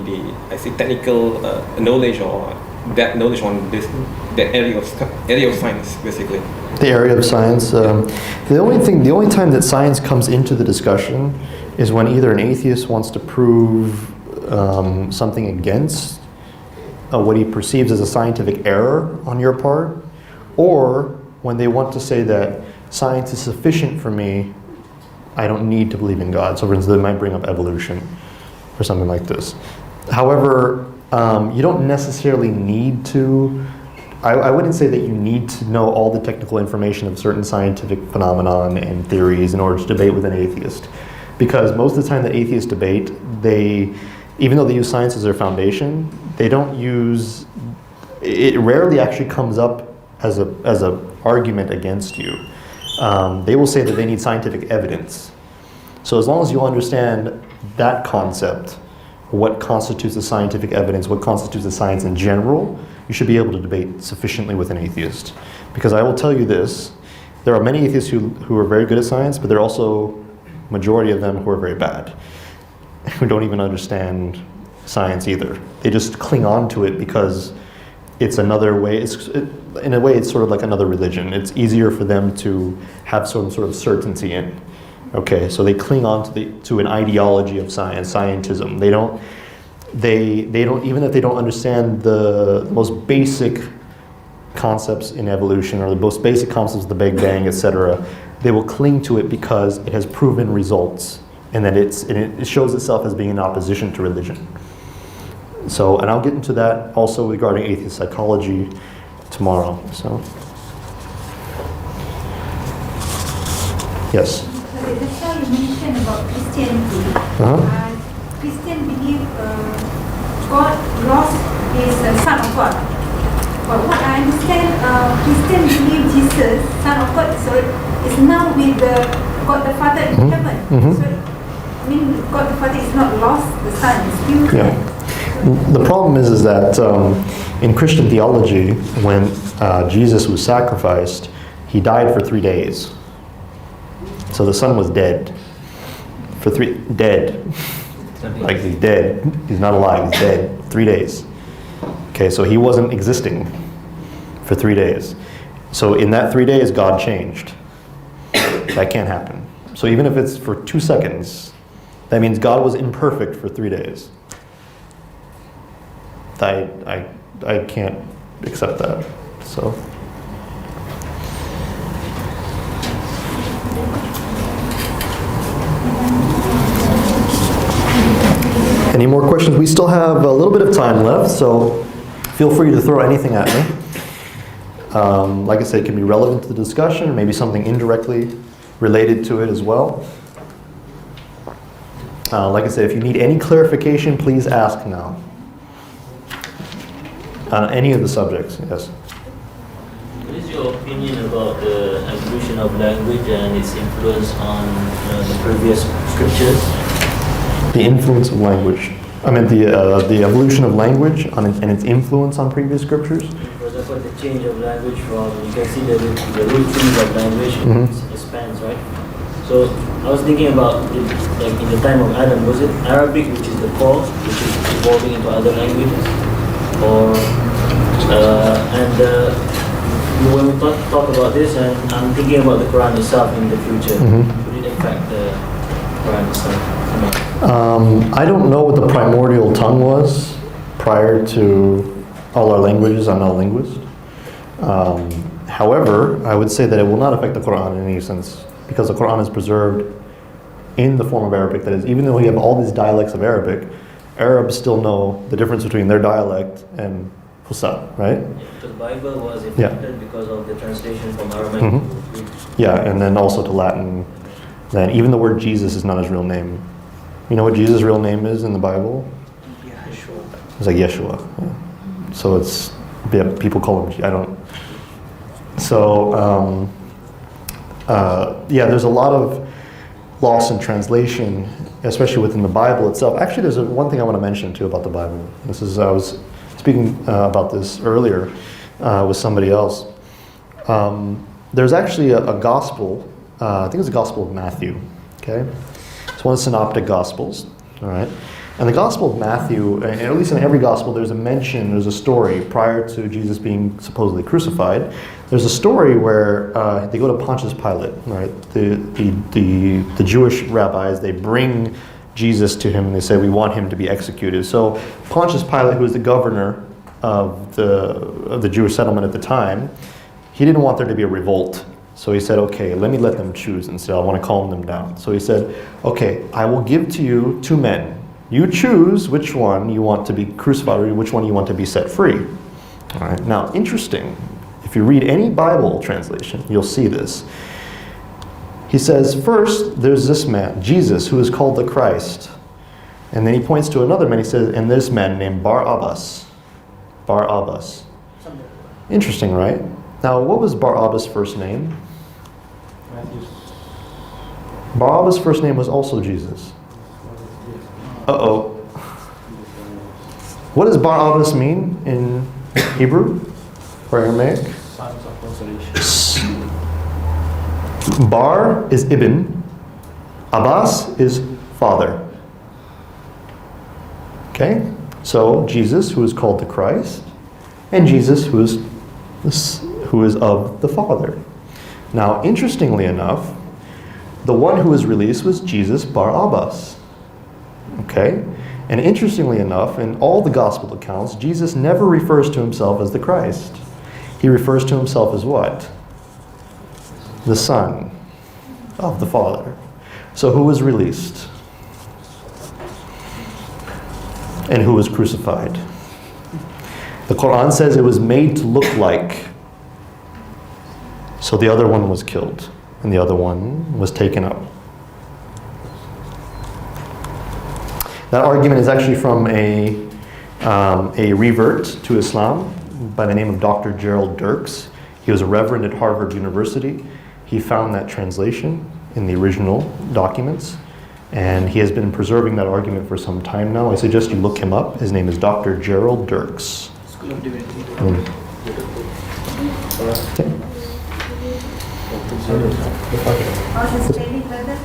technical knowledge or that knowledge on that area of science, basically? The area of science. The only time that science comes into the discussion is when either an atheist wants to prove something against what he perceives as a scientific error on your part, or when they want to say that science is sufficient for me, I don't need to believe in God. So for instance, they might bring up evolution or something like this. However, you don't necessarily need to, I wouldn't say that you need to know all the technical information of certain scientific phenomenon and theories in order to debate with an atheist. Because most of the time that atheists debate, even though they use science as their foundation, they don't use, it rarely actually comes up as a argument against you. They will say that they need scientific evidence. So as long as you understand that concept, what constitutes the scientific evidence, what constitutes the science in general, you should be able to debate sufficiently with an atheist. Because I will tell you this, there are many atheists who are very good at science, but there are also majority of them who are very bad, who don't even understand science either. They just cling on to it because it's another way, in a way it's sort of like another religion. It's easier for them to have some sort of certainty in. Okay, so they cling on to an ideology of science, scientism. They don't, even if they don't understand the most basic concepts in evolution or the most basic concepts of the Big Bang, etc., they will cling to it because it has proven results and that it shows itself as being in opposition to religion. So, and I'll get into that also regarding atheist psychology tomorrow. So, yes. That's why you mentioned about Christianity. Christian believe God lost his Son of God. But what I understand, Christian believe Jesus, Son of God, is now with God the Father in heaven. So, I mean, God the Father is not lost, the Son is still there. The problem is that in Christian theology, when Jesus was sacrificed, he died for 3 days. So the Son was dead. Dead. Like he's dead. He's not alive, he's dead. 3 days. Okay, so he wasn't existing for 3 days. So in that 3 days, God changed. That can't happen. So even if it's for 2 seconds, that means God was imperfect for 3 days. I can't accept that. So. Any more questions? We still have a little bit of time left, so feel free to throw anything at me. Like I said, it can be relevant to the discussion, maybe something indirectly related to it as well. Like I said, if you need any clarification, please ask now. On any of the subjects, yes. What is your opinion about the evolution of language and its influence on the previous scriptures? The influence of language. I meant the evolution of language and its influence on previous scriptures. For example, the change of language from, you can see the root themes of language expands, right? So I was thinking about, like in the time of Adam, was it Arabic, which is the core, which is evolving into other languages? Or, when we talk about this, and I'm thinking about the Quran itself in the future, would it affect the Quran itself? I don't know what the primordial tongue was prior to all our languages. I'm not a linguist. However, I would say that it will not affect the Quran in any sense, because the Quran is preserved in the form of Arabic. That is, even though we have all these dialects of Arabic, Arabs still know the difference between their dialect and Hausa, right? The Bible was affected because of the translation from Aramaic Mhm. to Greek. Yeah, and then also to Latin. Then even the word Jesus is not his real name. You know what Jesus' real name is in the Bible? It's like Yeshua. Yeah. So it's, yeah, people call him, I don't. So, yeah, there's a lot of loss in translation, especially within the Bible itself. Actually, there's one thing I want to mention too about the Bible. This is, I was speaking about this earlier with somebody else. There's actually a gospel, I think it's the Gospel of Matthew, okay? It's one of the synoptic gospels, all right? And the Gospel of Matthew, and at least in every gospel, there's a mention, there's a story prior to Jesus being supposedly crucified. There's a story where they go to Pontius Pilate, right? The Jewish rabbis, they bring Jesus to him and they say, we want him to be executed. So Pontius Pilate, who was the governor of the Jewish settlement at the time, he didn't want there to be a revolt. So he said, okay, let me let them choose instead. I want to calm them down. So he said, okay, I will give to you 2 men. You choose which one you want to be crucified or which one you want to be set free. All right. Now, interesting. If you read any Bible translation, you'll see this. He says, first, there's this man, Jesus, who is called the Christ. And then he points to another man. He says, and this man named Barabbas. Barabbas. Interesting, right? Now, what was Barabbas' first name? Barabbas' first name was also Jesus. Uh-oh. What does Barabbas mean in Hebrew or Aramaic? Sons of consolation. Bar is Ibn. Abbas is father. Okay? So Jesus, who is called the Christ, and Jesus, who is of the Father. Now, interestingly enough, the one who was released was Jesus Bar Abbas. Okay? And interestingly enough, in all the gospel accounts, Jesus never refers to himself as the Christ. He refers to himself as what? The Son of the Father. So who was released? And who was crucified? The Quran says it was made to look like. So the other one was killed, and the other one was taken up. That argument is actually from a revert to Islam by the name of Dr. Gerald Dirks. He was a reverend at Harvard University. He found that translation in the original documents, and he has been preserving that argument for some time now. I suggest you look him up. His name is Dr. Gerald Dirks. School of Divinity. Okay. How's the spelling, brother?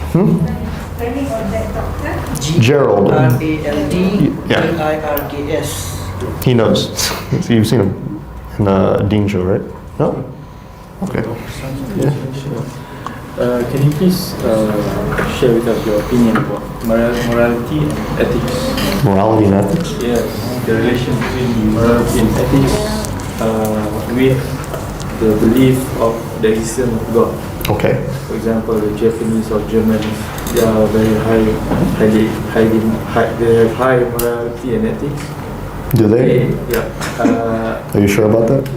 Spelling of that doctor? Gerald. G-R-A-L-D-L-I-R-K-S. He knows. So you've seen him in the Dean show, right? No? Okay. Can you please share with us your opinion about morality and ethics? Morality and ethics? Yes, the relation between morality and ethics with the belief of the existence of God. Okay. For example, the Japanese or Germans, they are very they have high morality and ethics. Do they? Yeah. Are you sure about that?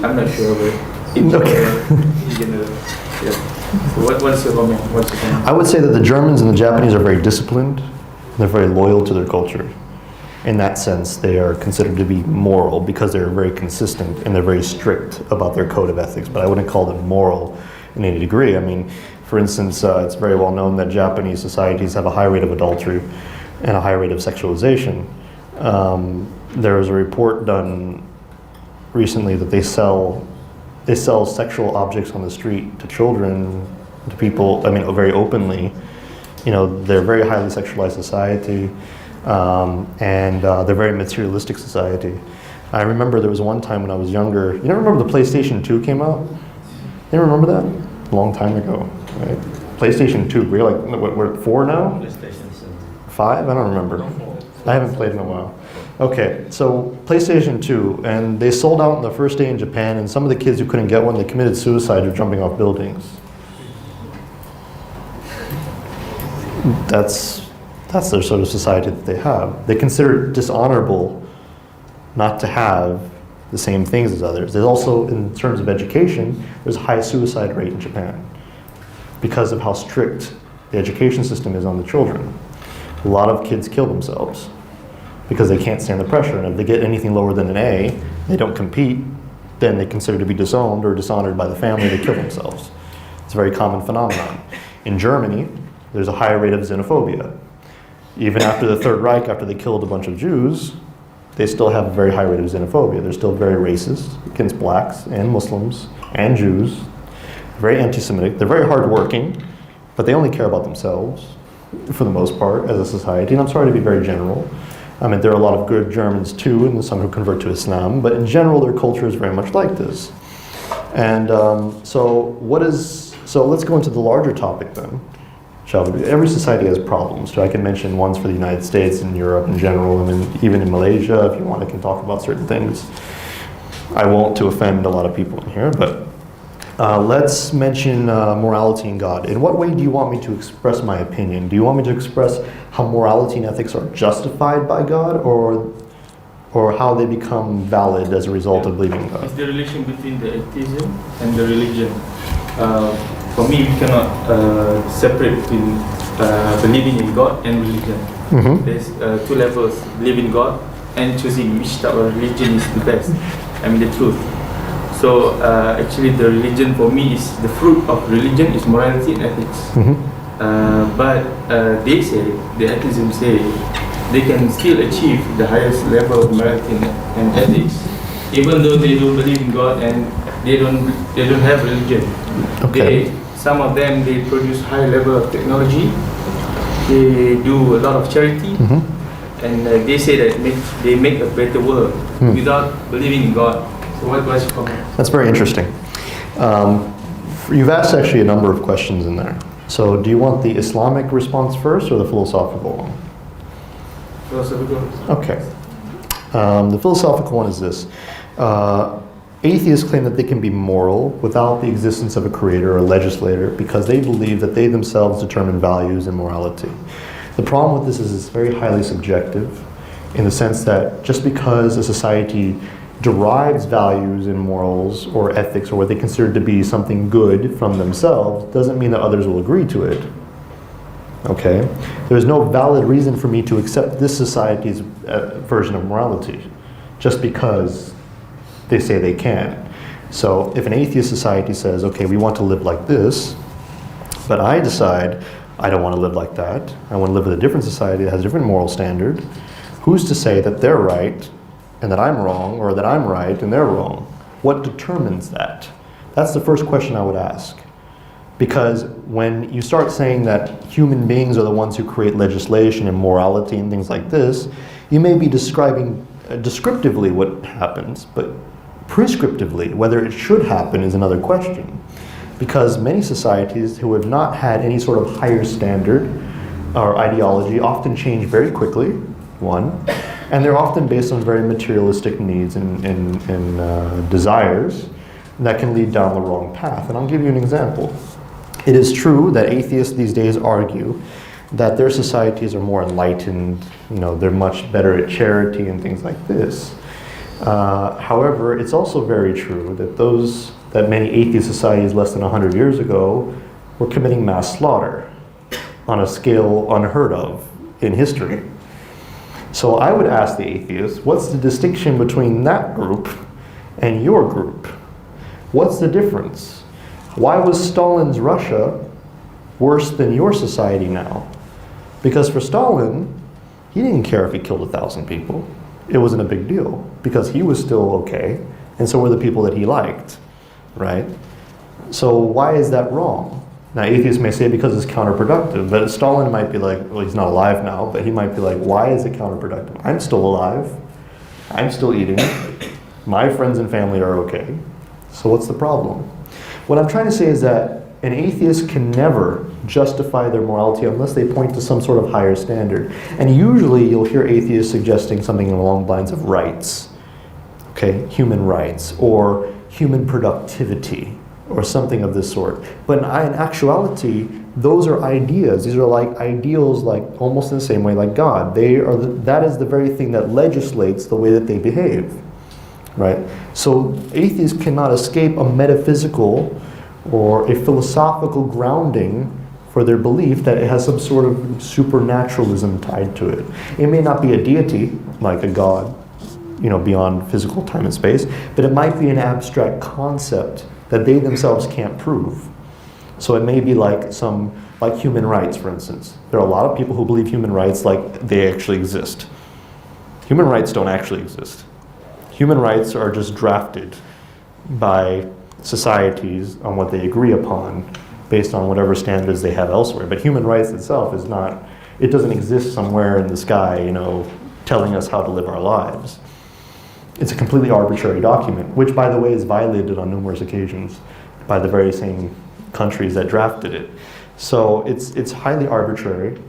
I'm not sure, but in general, yeah. So what's your comment? I would say that the Germans and the Japanese are very disciplined. They're very loyal to their culture. In that sense, they are considered to be moral because they're very consistent and they're very strict about their code of ethics. But I wouldn't call them moral in any degree. I mean, for instance, it's very well known that Japanese societies have a high rate of adultery and a high rate of sexualization. There was a report done recently that they sell sexual objects on the street to children, to people, I mean, very openly. You know, they're a very highly sexualized society, and they're a very materialistic society. I remember there was one time when I was younger, you never remember the PlayStation 2 came out? You remember that? A long time ago, right? PlayStation 2, we're like, what, we're at 4 now? PlayStation 5? I don't remember. I haven't played in a while. Okay, so PlayStation 2, and they sold out on the first day in Japan, and some of the kids who couldn't get one, they committed suicide or jumping off buildings. That's their sort of society that they have. They consider it dishonorable not to have the same things as others. There's also, in terms of education, there's a high suicide rate in Japan because of how strict the education system is on the children. A lot of kids kill themselves because they can't stand the pressure, and if they get anything lower than an A, they don't compete, then they consider to be disowned or dishonored by the family, they kill themselves. It's a very common phenomenon. In Germany, there's a higher rate of xenophobia. Even after the Third Reich, after they killed a bunch of Jews, they still have a very high rate of xenophobia. They're still very racist against blacks and Muslims and Jews, very anti-Semitic. They're very hardworking, but they only care about themselves for the most part as a society. And I'm sorry to be very general. I mean, there are a lot of good Germans too, and some who convert to Islam, but in general, their culture is very much like this. And so let's go into the larger topic then, shall we? Every society has problems. So I can mention ones for the United States and Europe in general, and then even in Malaysia, if you want, I can talk about certain things. I won't to offend a lot of people in here, but let's mention morality and God. In what way do you want me to express my opinion? Do you want me to express how morality and ethics are justified by God, or how they become valid as a result of believing God? It's the relation between the atheism and the religion. For me, we cannot separate between believing in God and religion. Mm-hmm. There's two levels: believing in God and choosing which type of religion is the best. I mean the truth. So actually, the religion for me is the fruit of religion is morality and ethics. Mm-hmm. But they say, the atheism say, they can still achieve the highest level of morality and ethics, even though they don't believe in God and they don't have religion. Okay. Some of them, they produce high level of technology. They do a lot of charity, Mm-hmm. and they say that they make a better world without believing in God. So what was your comment? That's very interesting. You've asked actually a number of questions in there. So do you want the Islamic response first or the philosophical one? Philosophical. Okay. The philosophical one is this. Atheists claim that they can be moral without the existence of a creator or legislator because they believe that they themselves determine values and morality. The problem with this is it's very highly subjective in the sense that just because a society derives values and morals or ethics or what they consider to be something good from themselves doesn't mean that others will agree to it. Okay? There's no valid reason for me to accept this society's version of morality just because they say they can. So if an atheist society says, okay, we want to live like this, but I decide I don't want to live like that, I want to live in a different society that has a different moral standard, who's to say that they're right and that I'm wrong, or that I'm right and they're wrong? What determines that? That's the first question I would ask. Because when you start saying that human beings are the ones who create legislation and morality and things like this, you may be describing descriptively what happens, but prescriptively, whether it should happen is another question. Because many societies who have not had any sort of higher standard or ideology often change very quickly, one, and they're often based on very materialistic needs and desires that can lead down the wrong path. And I'll give you an example. It is true that atheists these days argue that their societies are more enlightened, they're much better at charity and things like this. However, it's also very true that many atheist societies less than 100 years ago were committing mass slaughter on a scale unheard of in history. So I would ask the atheists, what's the distinction between that group and your group? What's the difference? Why was Stalin's Russia worse than your society now? Because for Stalin, he didn't care if he killed 1,000 people. It wasn't a big deal because he was still okay, and so were the people that he liked, right? So why is that wrong? Now, atheists may say because it's counterproductive, but Stalin might be like, well, he's not alive now, but he might be like, why is it counterproductive? I'm still alive. I'm still eating. My friends and family are okay. So what's the problem? What I'm trying to say is that an atheist can never justify their morality unless they point to some sort of higher standard. And usually you'll hear atheists suggesting something along the lines of rights, okay, human rights, or human productivity, or something of this sort. But in actuality, those are ideas. These are like ideals, like almost in the same way like God. That is the very thing that legislates the way that they behave, right? So atheists cannot escape a metaphysical or a philosophical grounding for their belief that it has some sort of supernaturalism tied to it. It may not be a deity, like a God, beyond physical time and space, but it might be an abstract concept that they themselves can't prove. So it may be like human rights, for instance. There are a lot of people who believe human rights like they actually exist. Human rights don't actually exist. Human rights are just drafted by societies on what they agree upon based on whatever standards they have elsewhere. But human rights itself it doesn't exist somewhere in the sky, telling us how to live our lives. It's a completely arbitrary document, which, by the way, is violated on numerous occasions by the very same countries that drafted it. So it's highly arbitrary,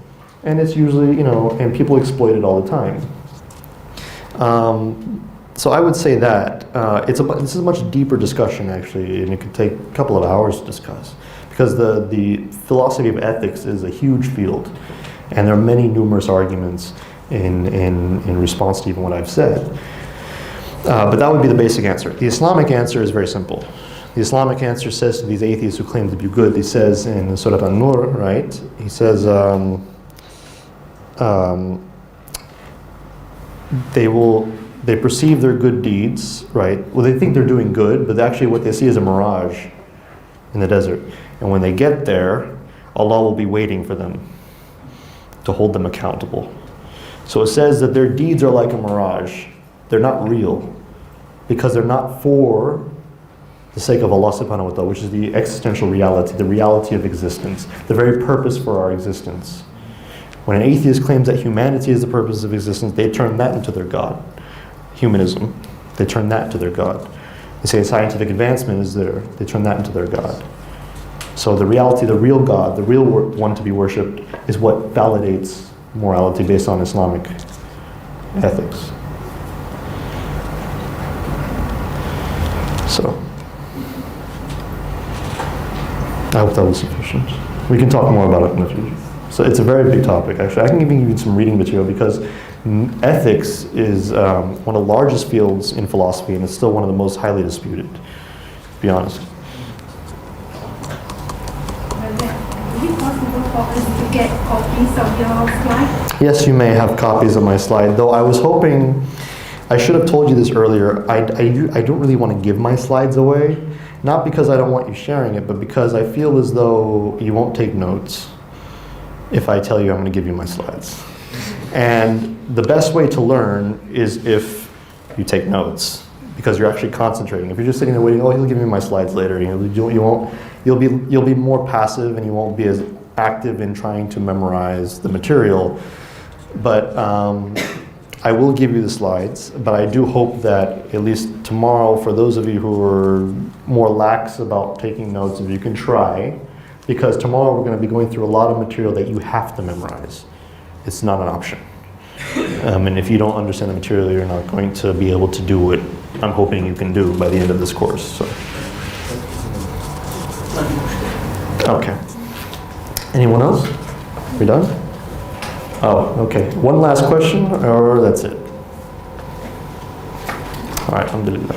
and it's usually, and people exploit it all the time. So I would say that this is a much deeper discussion, actually, and it could take a couple of hours to discuss, because the philosophy of ethics is a huge field, and there are many numerous arguments in response to even what I've said. But that would be the basic answer. The Islamic answer is very simple. The Islamic answer says to these atheists who claim to be good, he says in Surah An-Nur, right? He says, they perceive their good deeds, right? Well, they think they're doing good, but actually what they see is a mirage in the desert. And when they get there, Allah will be waiting for them to hold them accountable. So it says that their deeds are like a mirage. They're not real, because they're not for the sake of Allah subhanahu wa ta'ala, which is the existential reality, the reality of existence, the very purpose for our existence. When an atheist claims that humanity is the purpose of existence, they turn that into their God. Humanism, they turn that into their God. They say scientific advancement is there, they turn that into their God. So the reality, the real God, the real one to be worshipped, is what validates morality based on Islamic ethics. So, I hope that was sufficient. We can talk more about it in the future. So it's a very big topic, actually. I can even give you some reading material, because ethics is one of the largest fields in philosophy, and it's still one of the most highly disputed, to be honest. Is it possible for us to get copies of your slides? Yes, you may have copies of my slide, though I was hoping, I should have told you this earlier, I don't really want to give my slides away, not because I don't want you sharing it, but because I feel as though you won't take notes if I tell you I'm going to give you my slides. And the best way to learn is if you take notes, because you're actually concentrating. If you're just sitting there waiting, oh, he'll give me my slides later, you'll be more passive, and you won't be as active in trying to memorize the material. But I will give you the slides, but I do hope that at least tomorrow, for those of you who are more lax about taking notes, if you can try, because tomorrow we're going to be going through a lot of material that you have to memorize. It's not an option. And if you don't understand the material, you're not going to be able to do what I'm hoping you can do by the end of this course. So. Okay. Anyone else? We done? Oh, okay. One last question, or that's it? All right, alhamdulillah.